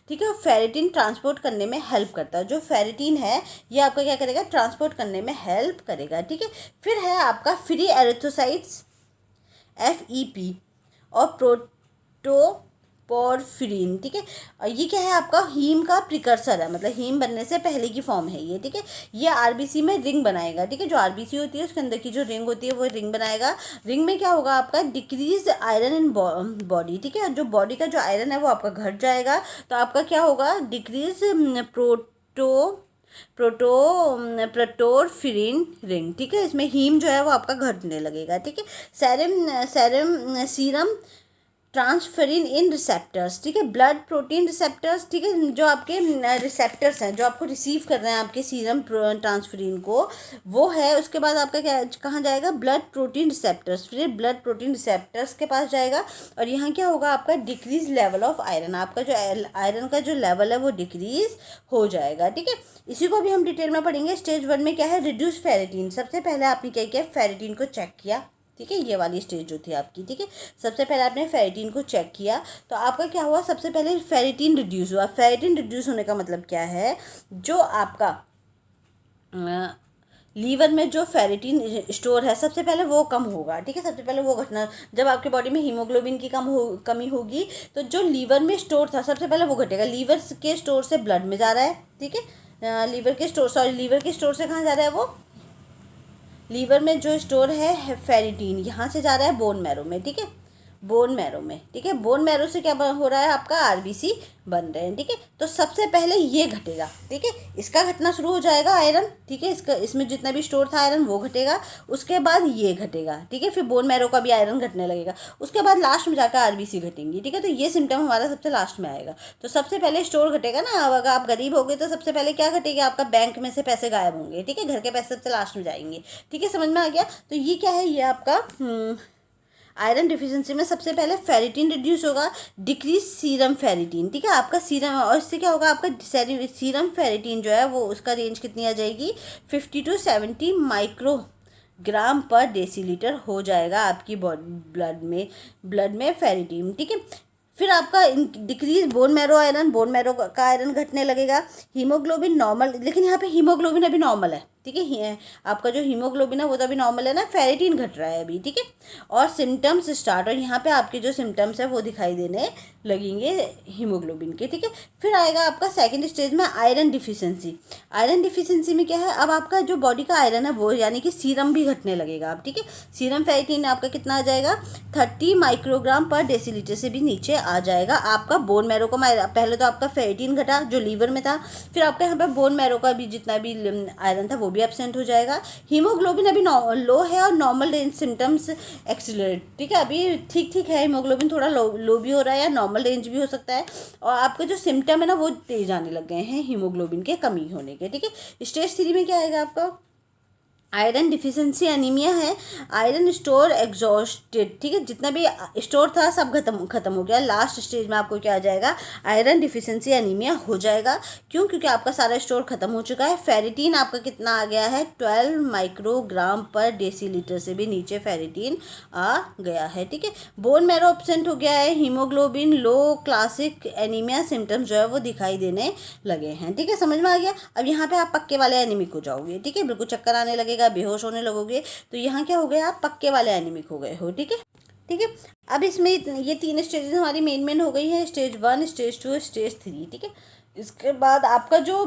ठीक है। फेरिटीन ट्रांसपोर्ट करने में हेल्प करता है, जो फेरिटीन है ये आपका क्या करेगा, ट्रांसपोर्ट करने में हेल्प करेगा, ठीक है। फिर है आपका फ्री एरिथ्रोसाइट्स FEP और प्रोटोपोरफिरिन, ठीक है। और ये क्या है, आपका हीम का प्रिकर्सर है, मतलब हीम बनने से पहले की फॉर्म है ये, ठीक है। ये आरबीसी में रिंग बनाएगा, ठीक है। जो आरबीसी होती है उसके अंदर की जो रिंग होती है वो रिंग बनाएगा। रिंग में क्या होगा, आपका डिक्रीज आयरन इन बॉडी, ठीक है। जो बॉडी का जो आयरन है वो आपका घट जाएगा, तो आपका क्या होगा, डिक्रीज प्रोटोरफिरिन रिंग, ठीक है। इसमें हीम जो है वो आपका घटने लगेगा, ठीक है। सीरम ट्रांसफेरिन इन रिसेप्टर्स, ठीक है। ब्लड प्रोटीन रिसेप्टर्स, ठीक है, जो आपके रिसेप्टर्स हैं जो आपको रिसीव कर रहे हैं आपके सीरम ट्रांसफेरिन को, वो है। उसके बाद आपका क्या, कहाँ जाएगा, ब्लड प्रोटीन रिसेप्टर्स, फिर ब्लड प्रोटीन रिसेप्टर्स के पास जाएगा और यहाँ क्या होगा, आपका डिक्रीज लेवल ऑफ आयरन, आपका जो आयरन का जो लेवल है वो डिक्रीज हो जाएगा, ठीक है। इसी को भी हम डिटेल में पढ़ेंगे। स्टेज 1 में क्या है, रिड्यूस फेरिटीन। सबसे पहले आपने क्या किया, फेरिटीन को चेक किया, ठीक है। ये वाली स्टेज जो थी आपकी, ठीक है। सबसे पहले आपने फेरिटीन को चेक किया, तो आपका क्या हुआ, सबसे पहले फेरिटीन रिड्यूस हुआ। फेरिटीन रिड्यूस होने का मतलब क्या है, जो आपका लीवर में जो फेरिटीन स्टोर है सबसे पहले वो कम होगा, ठीक है। सबसे पहले वो घटना, जब आपके बॉडी में हीमोग्लोबिन की कमी होगी तो जो लीवर में स्टोर था सबसे पहले वो घटेगा। लीवर के स्टोर से ब्लड में जा रहा है, ठीक है। लीवर के स्टोर से कहाँ जा रहा है, वो लीवर में जो स्टोर है फेरिटीन, यहाँ से जा रहा है बोन मैरो में, ठीक है, बोन मैरो में, ठीक है। बोन मैरो से क्या हो रहा है, आपका आरबीसी बन रहे हैं, ठीक है। तो सबसे पहले ये घटेगा, ठीक है, इसका घटना शुरू हो जाएगा आयरन, ठीक है। इसमें जितना भी स्टोर था आयरन वो घटेगा, उसके बाद ये घटेगा, ठीक है। फिर बोन मैरो का भी आयरन घटने लगेगा, उसके बाद लास्ट में जाकर आरबीसी घटेंगी, ठीक है। तो ये सिम्टम हमारा सबसे लास्ट में आएगा। तो सबसे पहले स्टोर घटेगा ना, अगर आप गरीब हो गए तो सबसे पहले क्या घटेगा, आपका बैंक में से पैसे गायब होंगे, ठीक है। घर के पैसे सबसे लास्ट में जाएंगे, ठीक है, समझ में आ गया। तो ये क्या है, ये आपका आयरन डिफिशिएंसी में सबसे पहले फेरिटीन रिड्यूस होगा, डिक्रीज सीरम फेरिटीन, ठीक है। आपका सीरम, और इससे क्या होगा, आपका सीरम फेरिटीन जो है वो उसका रेंज कितनी आ जाएगी, 50 to 70 माइक्रोग्राम पर डेसीलीटर हो जाएगा आपकी ब्लड में फेरिटीन, ठीक है। फिर आपका decrease bone marrow iron, bone marrow का आयरन घटने लगेगा। हीमोग्लोबिन नॉर्मल, लेकिन यहाँ पे हीमोग्लोबिन अभी नॉर्मल है, ठीक है, आपका जो हीमोग्लोबिन है वो तो अभी नॉर्मल है ना, फेरिटिन घट रहा है अभी, ठीक है। और सिम्टम्स स्टार्ट, और यहाँ पे आपके जो सिम्टम्स है वो दिखाई देने लगेंगे हीमोग्लोबिन के, ठीक है। फिर आएगा आपका सेकंड स्टेज में आयरन डिफिशिएंसी। आयरन डिफिशिएंसी में क्या है, अब आपका जो बॉडी का आयरन है वो यानी कि सीरम भी घटने लगेगा अब, ठीक है। सीरम फेरिटिन आपका कितना आ जाएगा, 30 माइक्रोग्राम पर डेसीलीटर से भी नीचे आ जाएगा। आपका बोन मैरो का पहले तो आपका फेरिटिन घटा जो लीवर में था, फिर आपका यहाँ पर बोन मैरो का भी जितना भी आयरन था वो भी एब्सेंट हो जाएगा। हीमोग्लोबिन अभी लो है और नॉर्मल रेंज सिम्टम्स एक्सीलरेट, ठीक है, अभी ठीक ठीक है, हीमोग्लोबिन थोड़ा लो भी हो रहा है या नॉर्मल रेंज भी हो सकता है, और आपके जो सिम्टम है ना वो तेज आने लग गए हैं हीमोग्लोबिन के कमी होने के, ठीक है। स्टेज 3 में क्या आएगा आपका, आयरन डिफिशिएंसी एनीमिया है, आयरन स्टोर एग्जॉस्टेड, ठीक है, जितना भी स्टोर था सब खत्म हो गया। लास्ट स्टेज में आपको क्या आ जाएगा, आयरन डिफिशिएंसी एनीमिया हो जाएगा। क्यों, क्योंकि आपका सारा स्टोर खत्म हो चुका है। फेरिटीन आपका कितना आ गया है, 12 माइक्रोग्राम पर डेसीलीटर से भी नीचे फेरिटीन आ गया है, ठीक है। बोन मैरो एब्सेंट हो गया है, हीमोग्लोबिन लो, क्लासिक एनीमिया सिम्टम्स जो है वो दिखाई देने लगे हैं, ठीक है, समझ में आ गया। अब यहाँ पे आप पक्के वाले एनीमिक हो जाओगे, ठीक है, बिल्कुल चक्कर आने लगेगा, बेहोश होने लगोगे, तो यहाँ क्या हो गया, आप पक्के वाले एनीमिक हो गए हो, ठीक है, ठीक है। अब इसमें ये 3 स्टेजेस हमारी मेन हो गई है, स्टेज 1, स्टेज 2, स्टेज 3, ठीक है। इसके बाद आपका जो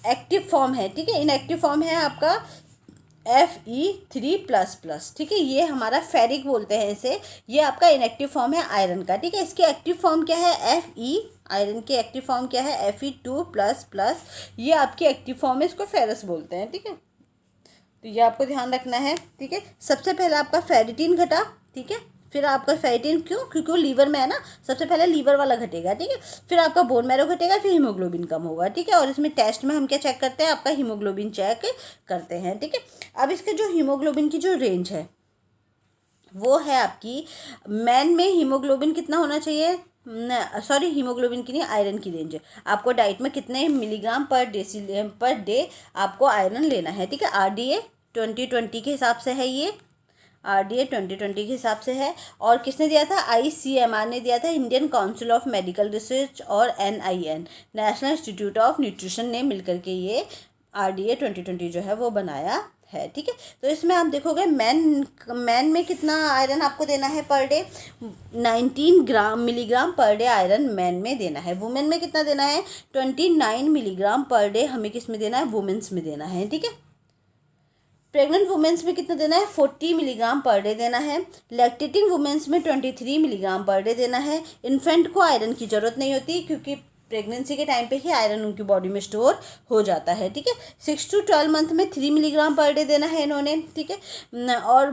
एक्टिव फॉर्म है, ठीक है, इनएक्टिव फॉर्म है आपका Fe3++, ठीक है, ये हमारा फेरिक बोलते हैं इसे, ये आपका इनएक्टिव फॉर्म है आयरन का, ठीक है। इसकी एक्टिव फॉर्म क्या है, Fe, आयरन की एक्टिव फॉर्म क्या है, Fe2++, ये आपकी एक्टिव फॉर्म है, इसको फेरस बोलते हैं, ठीक है, तो ये आपको ध्यान रखना है, ठीक है। सबसे पहले आपका फेरिटीन घटा, ठीक है, फिर आपका फेरिटीन क्यों, क्योंकि वो लीवर में है ना, सबसे पहले लीवर वाला घटेगा, ठीक है, फिर आपका बोन मैरो घटेगा, फिर हीमोग्लोबिन कम होगा, ठीक है। और इसमें टेस्ट में हम क्या चेक करते हैं, आपका हीमोग्लोबिन चेक करते हैं, ठीक है। अब इसके जो हीमोग्लोबिन की जो रेंज है वो है आपकी, मैन में हीमोग्लोबिन कितना होना चाहिए, सॉरी हीमोग्लोबिन की नहीं, आयरन की रेंज है, आपको डाइट में कितने मिलीग्राम पर डे आपको आयरन लेना है, ठीक है। RDA 2020 के हिसाब से है, ये RDA 2020 के हिसाब से है, और किसने दिया था, ICMR ने दिया था, Indian council of medical research, और NIN national institute of nutrition ने मिलकर के ये RDA 2020 जो है वो बनाया है, ठीक है। तो इसमें आप देखोगे मैन में कितना आयरन आपको देना है per day, 19 milligram per day iron man में देना है। वुमेन में कितना देना है, 29 मिलीग्राम पर डे हमें किस में देना है, वुमेन्स में देना है, ठीक है। प्रेग्नेंट वुमेन्स में कितना देना है, 40 मिलीग्राम पर डे देना है। लैक्टेटिंग वुमेन्स में 23 मिलीग्राम पर डे देना है। इन्फेंट को आयरन की ज़रूरत नहीं होती, क्योंकि प्रेगनेंसी के टाइम पे ही आयरन उनकी बॉडी में स्टोर हो जाता है, ठीक है। 6 to 12 मंथ में 3 मिलीग्राम पर डे देना है इन्होंने, ठीक है। और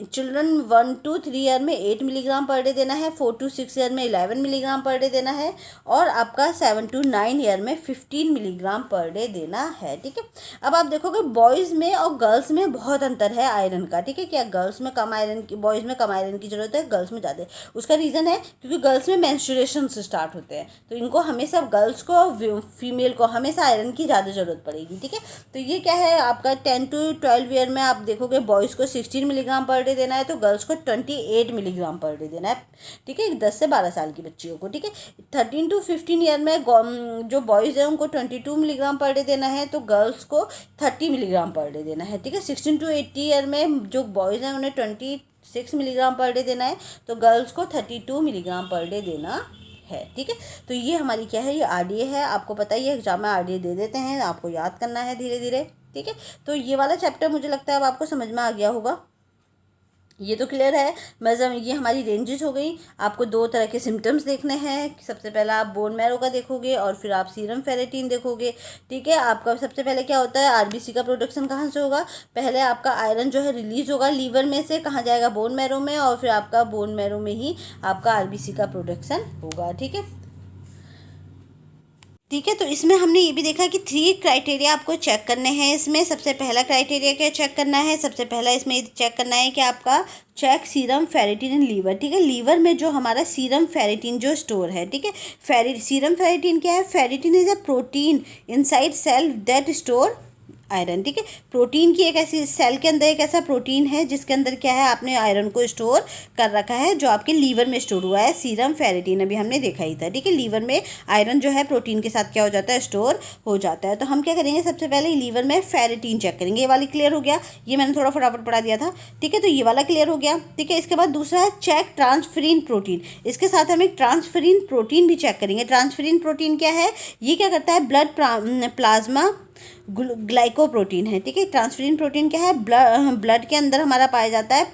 चिल्ड्रन 1 to 3 ईयर में 8 मिलीग्राम पर डे देना है, 4 to 6 ईयर में 11 मिलीग्राम पर डे देना है, और आपका 7 to 9 ईयर में 15 मिलीग्राम पर डे देना है, ठीक है। अब आप देखोगे बॉयज़ में और गर्ल्स में बहुत अंतर है आयरन का, ठीक है। क्या गर्ल्स में कम आयरन की, बॉयज़ में कम आयरन की ज़रूरत है, गर्ल्स में ज़्यादा। उसका रीज़न है क्योंकि गर्ल्स में मेंस्ट्रुएशन से स्टार्ट होते हैं, तो इनको हमेशा गर्ल्स को, फीमेल को हमेशा आयरन की ज़्यादा ज़रूरत पड़ेगी, ठीक है। तो ये क्या है आपका 10 to 12 ईयर में आप देखोगे बॉयज़ को 16 मिलीग्राम पर डे देना है, तो गर्ल्स को 28 मिलीग्राम पर डे देना है, ठीक है, 10 से 12 साल की बच्चियों को, ठीक है। 13 to 15 ईयर में जो बॉयज़ हैं उनको 22 मिलीग्राम पर डे देना है, तो गर्ल्स को 30 मिलीग्राम पर डे देना है, ठीक है। 16 to 80 ईयर में जो बॉयज़ हैं उन्हें 26 मिलीग्राम पर डे देना है, तो गर्ल्स को 32 मिलीग्राम पर डे देना है, ठीक है। तो ये हमारी क्या है, ये RDA है, आपको पता ही है, एग्जाम में RDA दे देते हैं, आपको याद करना है धीरे धीरे, ठीक है। तो ये वाला चैप्टर मुझे लगता है अब आपको समझ में आ गया होगा, ये तो क्लियर है। मतलब ये हमारी रेंजेस हो गई। आपको 2 तरह के सिम्टम्स देखने हैं, सबसे पहला आप बोन मैरो का देखोगे और फिर आप सीरम फेरिटीन देखोगे, ठीक है। आपका सबसे पहले क्या होता है, RBC का प्रोडक्शन कहाँ से होगा, पहले आपका आयरन जो है रिलीज होगा लीवर में से, कहाँ जाएगा, बोन मैरो में, और फिर आपका बोन मैरो में ही आपका RBC का प्रोडक्शन होगा, ठीक है, ठीक है। तो इसमें हमने ये भी देखा कि 3 क्राइटेरिया आपको चेक करने हैं। इसमें सबसे पहला क्राइटेरिया क्या चेक करना है, सबसे पहला इसमें चेक करना है कि आपका check serum ferritin in liver, ठीक है। लीवर में जो हमारा सीरम फेरिटीन जो स्टोर है, ठीक है। सीरम फेरिटीन क्या है, ferritin is a protein inside cell that store iron, ठीक है। प्रोटीन की एक ऐसी सेल के अंदर एक ऐसा प्रोटीन है जिसके अंदर क्या है, आपने आयरन को स्टोर कर रखा है, जो आपके लीवर में स्टोर हुआ है, सीरम फेरिटिन, अभी हमने देखा ही था, ठीक है। लीवर में आयरन जो है प्रोटीन के साथ क्या हो जाता है, स्टोर हो जाता है। तो हम क्या करेंगे, सबसे पहले लीवर में फेरिटिन चेक करेंगे। ये वाली क्लियर हो गया, ये मैंने थोड़ा फटाफट पढ़ा दिया था, ठीक है। तो ये वाला क्लियर हो गया, ठीक है। इसके बाद दूसरा है चेक ट्रांसफेरिन प्रोटीन। इसके साथ हम एक ट्रांसफेरिन प्रोटीन भी चेक करेंगे। ट्रांसफेरिन प्रोटीन क्या है, ये क्या करता है, ब्लड प्लाज्मा ग्लाइकोप्रोटीन है, ठीक है। ट्रांसफेरिन प्रोटीन क्या है, ब्लड के अंदर हमारा पाया जाता है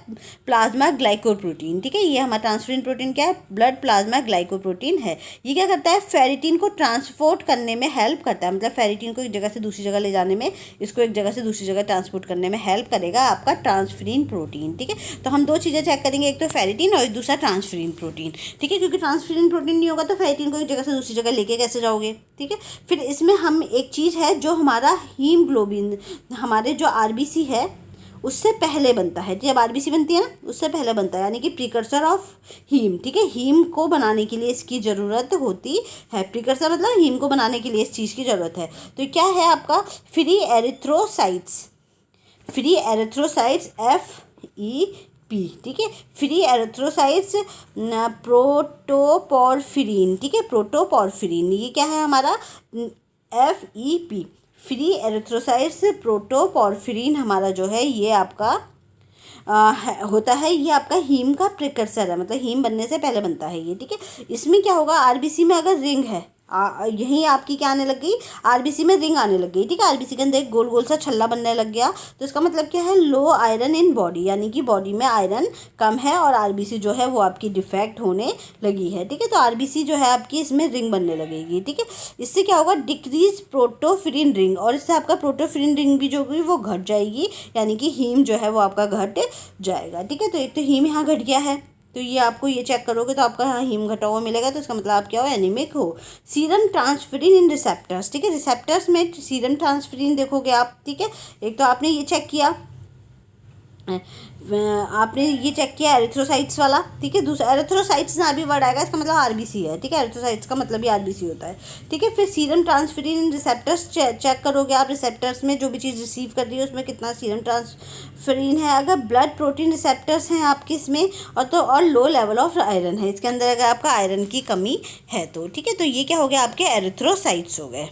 प्लाज्मा ग्लाइकोप्रोटीन, ठीक है। ये हमारा ट्रांसफेरिन प्रोटीन क्या है, ब्लड प्लाज्मा ग्लाइकोप्रोटीन है। ये क्या करता है, फेरिटिन को ट्रांसपोर्ट करने में हेल्प करता है, मतलब फेरिटिन को एक जगह से दूसरी जगह ले जाने में, इसको एक जगह से दूसरी जगह ट्रांसपोर्ट करने में हेल्प करेगा आपका ट्रांसफेरिन प्रोटीन, ठीक है। तो हम दो चीज़ें चेक करेंगे, एक तो फेरिटिन और एक दूसरा ट्रांसफेरिन प्रोटीन, ठीक है। क्योंकि ट्रांसफेरिन प्रोटीन नहीं होगा तो फेरिटिन को एक जगह से दूसरी जगह लेके कैसे जाओगे, ठीक है। फिर इसमें हम एक चीज़ है जो हमारा हीमोग्लोबिन, हमारे जो आरबीसी है उससे पहले बनता है। जब आरबीसी बनती है ना, उससे पहले बनता है, यानी कि प्रिकर्सर ऑफ हीम, ठीक है। हीम को बनाने के लिए इसकी ज़रूरत होती है, प्रिकर्सर मतलब हीम को बनाने के लिए इस चीज़ की ज़रूरत है। तो क्या है आपका, free erythrocytes, free erythrocytes FEP, ठीक है। फ्री एरिथ्रोसाइट्स प्रोटोपॉर्फिरिन, ठीक है, प्रोटोपॉर्फिरिन, ये क्या है हमारा FEP, फ्री एरिथ्रोसाइट्स प्रोटोपॉर्फिरिन हमारा जो है ये आपका होता है, ये आपका हीम का प्रिकर्सर है, मतलब हीम बनने से पहले बनता है ये, ठीक है। इसमें क्या होगा, आरबीसी में अगर रिंग है, यहीं आपकी क्या आने लग गई, आरबीसी में रिंग आने लग गई, ठीक है। आरबीसी के अंदर एक गोल गोल सा छल्ला बनने लग गया, तो इसका मतलब क्या है, लो आयरन इन बॉडी, यानी कि बॉडी में आयरन कम है और आरबीसी जो है वो आपकी डिफेक्ट होने लगी है, ठीक है। तो आरबीसी जो है आपकी इसमें रिंग बनने लगेगी, ठीक है। इससे क्या होगा, डिक्रीज प्रोटोफिरिन रिंग, और इससे आपका प्रोटोफिरिन रिंग भी जो होगी वो घट जाएगी, यानी कि हीम जो है वो आपका घट जाएगा, ठीक है। तो एक तो हीम यहाँ घट गया है, तो ये आपको ये चेक करोगे तो आपका यहाँ हीम घटा हुआ मिलेगा, तो इसका मतलब आप क्या हो, एनीमिक हो। सीरम ट्रांसफेरिन इन रिसेप्टर्स, ठीक है। रिसेप्टर्स में सीरम ट्रांसफेरिन देखोगे आप, ठीक है। एक तो आपने ये चेक किया, आपने ये चेक किया एरिथ्रोसाइट्स वाला, ठीक है। दूसरा एरिथ्रोसाइट्स ना भी वर्ड आएगा, इसका मतलब आरबीसी है, ठीक है। एरिथ्रोसाइट्स का मतलब ही आरबीसी होता है, ठीक है। फिर सीरम ट्रांसफेरिन इन रिसेप्टर्स चेक करोगे आप, रिसेप्टर्स में जो भी चीज़ रिसीव कर रही है उसमें कितना सीरम ट्रांसफेरिन है। अगर ब्लड प्रोटीन रिसेप्टर्स हैं आपके इसमें, और लो लेवल ऑफ आयरन है इसके अंदर, अगर आपका आयरन की कमी है तो, ठीक है। तो ये क्या हो गया, आपके एरिथ्रोसाइट्स हो गए।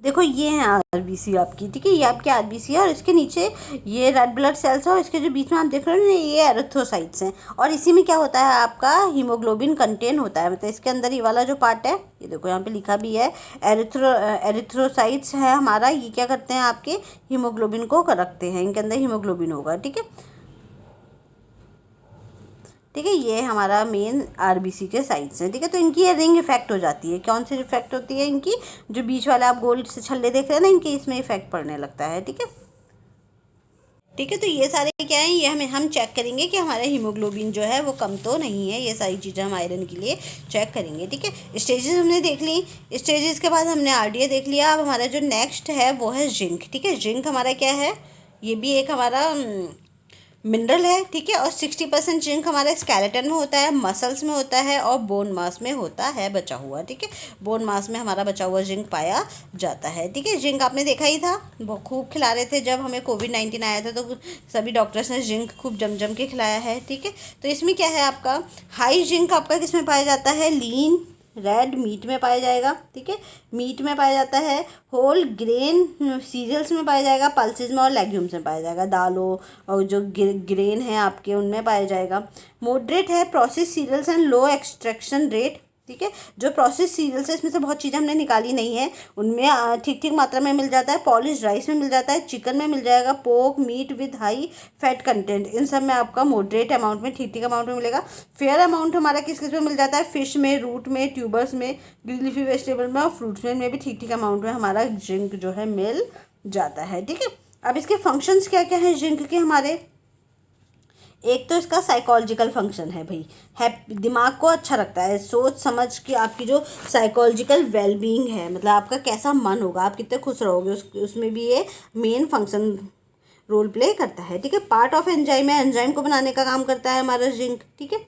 देखो ये है आरबीसी आपकी, ठीक है, ये आपके आरबीसी है, और इसके नीचे ये रेड ब्लड सेल्स है, और इसके जो बीच में आप देख रहे हो ना, ये एरिथ्रोसाइट्स हैं, और इसी में क्या होता है, आपका हीमोग्लोबिन कंटेन होता है, मतलब इसके अंदर ये वाला जो पार्ट है, ये देखो यहाँ पे लिखा भी है, एरिथ्रोसाइट्स है हमारा, ये क्या करते हैं, आपके हीमोग्लोबिन को रखते हैं, इनके अंदर हीमोग्लोबिन होगा, ठीक है, ठीक है। ये हमारा मेन आरबीसी के साइड्स हैं, ठीक है। तो इनकी ये रिंग इफेक्ट हो जाती है, कौन सी इफेक्ट होती है इनकी, जो बीच वाले आप गोल से छल्ले देख रहे हैं ना, इनके इसमें इफेक्ट पड़ने लगता है, ठीक है, ठीक है। तो ये सारे क्या हैं, ये हम चेक करेंगे कि हमारा हीमोग्लोबिन जो है वो कम तो नहीं है, ये सारी चीज़ें हम आयरन के लिए चेक करेंगे, ठीक है। स्टेजेस हमने देख ली, स्टेजेस के बाद हमने आरडीए देख लिया। अब हमारा जो नेक्स्ट है वो है जिंक, ठीक है। जिंक हमारा क्या है, ये भी एक हमारा मिनरल है, ठीक है। और 60% जिंक हमारे स्केलेटन में होता है, मसल्स में होता है, और बोन मास में होता है बचा हुआ, ठीक है। बोन मास में हमारा बचा हुआ जिंक पाया जाता है, ठीक है। जिंक आपने देखा ही था, बहुत खूब खिला रहे थे जब हमें कोविड-19 आया था, तो सभी डॉक्टर्स ने जिंक खूब जम जम के खिलाया है, ठीक है। तो इसमें क्या है, आपका हाई जिंक आपका किस में पाया जाता है, लीन रेड मीट में पाया जाएगा, ठीक है, मीट में पाया जाता है, होल ग्रेन सीरियल्स में पाया जाएगा, पल्सेस में और लेग्यूम्स में पाया जाएगा, दालों और जो ग्रेन है आपके उनमें पाया जाएगा। मॉडरेट है process cereals and low extraction rate, ठीक है। जो प्रोसेस सीरियल्स है इसमें से बहुत चीज़ें हमने निकाली नहीं है, उनमें ठीक ठीक मात्रा में मिल जाता है, पॉलिश राइस में मिल जाता है, चिकन में मिल जाएगा, pork meat with high fat content, इन सब में आपका मॉडरेट अमाउंट में, ठीक ठीक अमाउंट में मिलेगा। फेयर अमाउंट हमारा किस किस में मिल जाता है, फिश में, रूट में, ट्यूबर्स में, ग्रीन लीफी वेजिटेबल में और फ्रूट्स में भी ठीक ठीक अमाउंट में हमारा जिंक जो है मिल जाता है, ठीक है। अब इसके फंक्शंस क्या क्या हैं जिंक के हमारे, एक तो इसका साइकोलॉजिकल फंक्शन है भाई, है दिमाग को अच्छा रखता है, सोच समझ के आपकी जो साइकोलॉजिकल वेलबींग है, मतलब आपका कैसा मन होगा, आप कितने खुश रहोगे, उसमें भी ये मेन फंक्शन रोल प्ले करता है, ठीक है। पार्ट ऑफ एंजाइम है, एंजाइम को बनाने का काम करता है हमारा जिंक, ठीक है।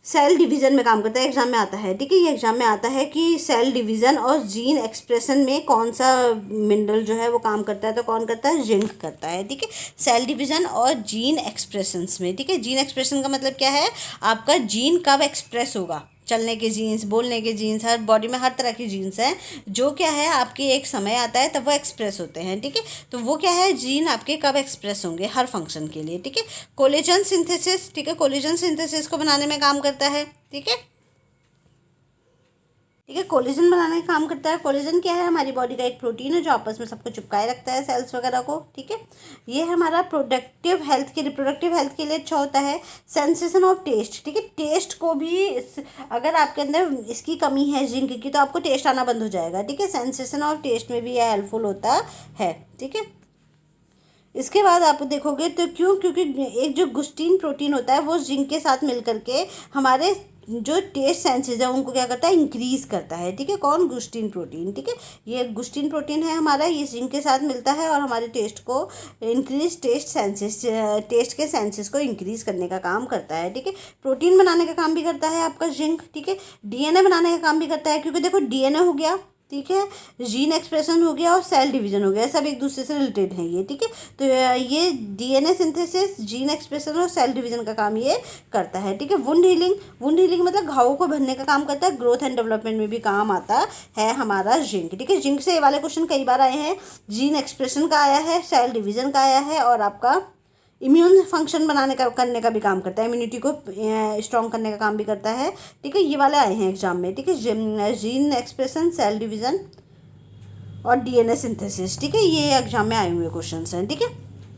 सेल डिवीज़न में काम करता है, एग्जाम में आता है, ठीक है। ये एग्जाम में आता है कि सेल डिवीज़न और जीन एक्सप्रेशन में कौन सा मिनरल जो है वो काम करता है, तो कौन करता है, जिंक करता है, ठीक है। सेल डिवीज़न और जीन एक्सप्रेशंस में, ठीक है। जीन एक्सप्रेशन का मतलब क्या है, आपका जीन कब एक्सप्रेस होगा, चलने के जीन्स, बोलने के जीन्स, हर बॉडी में हर तरह के जीन्स हैं जो क्या है आपके एक समय आता है तब वो एक्सप्रेस होते हैं, ठीक है। तो वो क्या है, जीन आपके कब एक्सप्रेस होंगे, हर फंक्शन के लिए, ठीक है। कोलेजन सिंथेसिस, ठीक है, कोलेजन सिंथेसिस को बनाने में काम करता है, ठीक है। ठीक है, कोलेजन बनाने का काम करता है। कोलेजन क्या है, हमारी बॉडी का एक प्रोटीन है जो आपस में सबको चिपकाए रखता है, सेल्स वगैरह को, ठीक है। ये हमारा प्रोडक्टिव हेल्थ के, रिप्रोडक्टिव हेल्थ के लिए अच्छा होता है। सेंसेशन ऑफ टेस्ट, ठीक है, टेस्ट को भी अगर आपके अंदर इसकी कमी है जिंक की तो आपको टेस्ट आना बंद हो जाएगा, ठीक है। सेंसेशन ऑफ टेस्ट में भी यह हेल्पफुल होता है, ठीक है। इसके बाद आप देखोगे तो क्योंकि एक जो गुस्टीन प्रोटीन होता है वो जिंक के साथ मिल करके हमारे जो टेस्ट सेंसेस है उनको क्या करता है, इंक्रीज करता है, ठीक है। कौन, गुस्टीन प्रोटीन, ठीक है। ये गुस्टीन प्रोटीन है हमारा, ये जिंक के साथ मिलता है और हमारे टेस्ट को इंक्रीज, टेस्ट सेंसेस, टेस्ट के सेंसेस को इंक्रीज करने का काम करता है, ठीक है। प्रोटीन बनाने का काम भी करता है आपका जिंक, ठीक है। डीएनए बनाने का काम भी करता है, क्योंकि देखो डीएनए हो गया, ठीक है, जीन एक्सप्रेशन हो गया और सेल डिवीजन हो गया, सब एक दूसरे से रिलेटेड हैं ये, ठीक है। तो ये डीएनए सिंथेसिस, जीन एक्सप्रेशन और सेल डिवीजन का काम ये करता है, ठीक है। वुंड हीलिंग, वुंड हीलिंग मतलब घावों को भरने का काम करता है। ग्रोथ एंड डेवलपमेंट में भी काम आता है हमारा जिंक, ठीक है। जिंक से ये वाले क्वेश्चन कई बार आए हैं, जीन एक्सप्रेशन का आया है, सेल डिवीजन का आया है और आपका इम्यून फंक्शन बनाने का, करने का भी काम करता है, इम्यूनिटी को स्ट्रॉन्ग करने का काम भी करता है, ठीक है। ये वाले आए हैं एग्जाम में, ठीक है। जीन एक्सप्रेशन, सेल डिवीज़न और डीएनए सिंथेसिस, ठीक है, ये एग्जाम में आए हुए क्वेश्चंस हैं, ठीक है।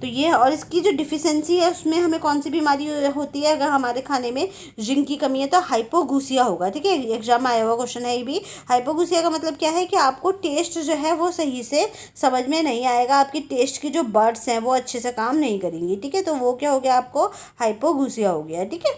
तो ये, और इसकी जो डिफिशेंसी है उसमें हमें कौन सी बीमारी होती है, अगर हमारे खाने में जिंक की कमी है तो हाइपोगुसिया होगा, ठीक है। एग्जाम में आया हुआ क्वेश्चन है ये भी। हाइपोगुसिया का मतलब क्या है कि आपको टेस्ट जो है वो सही से समझ में नहीं आएगा, आपकी टेस्ट की जो बर्ड्स हैं वो अच्छे से काम नहीं करेंगी, ठीक है। तो वो क्या हो गया, आपको हाइपोगुसिया हो गया, ठीक है,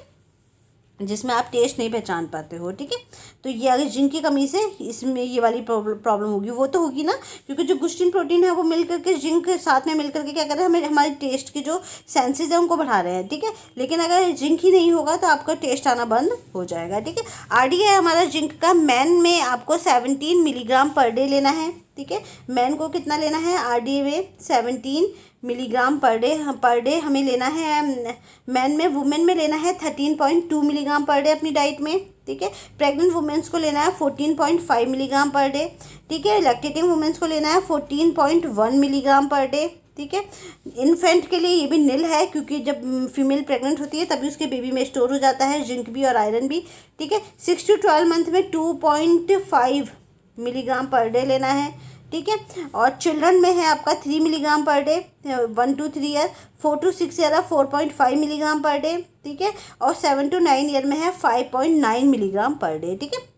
जिसमें आप टेस्ट नहीं पहचान पाते हो, ठीक है। तो ये अगर जिंक की कमी से इसमें ये वाली प्रॉब्लम होगी, वो तो होगी ना, क्योंकि जो गुस्टीन प्रोटीन है वो मिल करके जिंक के साथ में मिल करके क्या कर रहे हैं, हमें हमारे टेस्ट की जो सेंसेस है उनको बढ़ा रहे हैं, ठीक है। लेकिन अगर जिंक ही नहीं होगा तो आपका टेस्ट आना बंद हो जाएगा, ठीक है। आरडीए है हमारा जिंक का। मैन में आपको 17 मिलीग्राम पर डे लेना है, ठीक है। मैन को कितना लेना है, आरडीए में 17 मिलीग्राम पर डे हमें लेना है मैन में। वुमेन में लेना है 13.2 मिलीग्राम पर डे अपनी डाइट में, ठीक है। प्रेग्नेंट वुमेन्स को लेना है 14.5 मिलीग्राम पर डे, ठीक है। लैक्टेटिंग वुमेन्स को लेना है 14.1 मिलीग्राम पर डे, ठीक है। इन्फेंट के लिए ये भी नील है, क्योंकि जब फीमेल प्रेग्नेंट होती है तभी उसके बेबी में स्टोर हो जाता है जिंक भी और आयरन भी, ठीक है। 6 to 12 मंथ में 2.5 मिलीग्राम पर डे लेना है, ठीक है। और चिल्ड्रन में है आपका 3 milligram per day, 1 to 3 year. 4 to 6 year 4.5 milligram per day, ठीक है। और 7 to 9 ईयर में है 5.9 मिलीग्राम पर डे, ठीक है।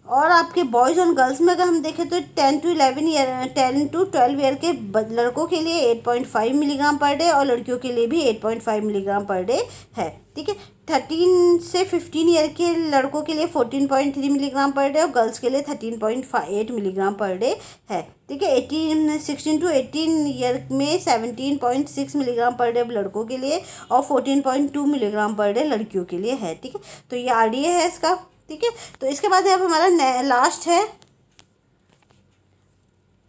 और आपके बॉयज़ और गर्ल्स में अगर हम देखें तो 10 to 12 ईयर के लड़कों के लिए 8.5 मिलीग्राम पर डे और लड़कियों के लिए भी 8.5 मिलीग्राम पर डे है, ठीक है। 13 से 15 ईयर के लड़कों के लिए 14.3 मिलीग्राम पर डे और गर्ल्स के लिए 13.8 मिलीग्राम पर डे है, ठीक है। 16 to 18 ईयर में 17.6 मिलीग्राम पर डे लड़कों के लिए और 14.2 मिलीग्राम पर डे लड़कियों के लिए है, ठीक है। तो ये आरडीए है इसका, ठीक है। तो इसके बाद अब हमारा लास्ट है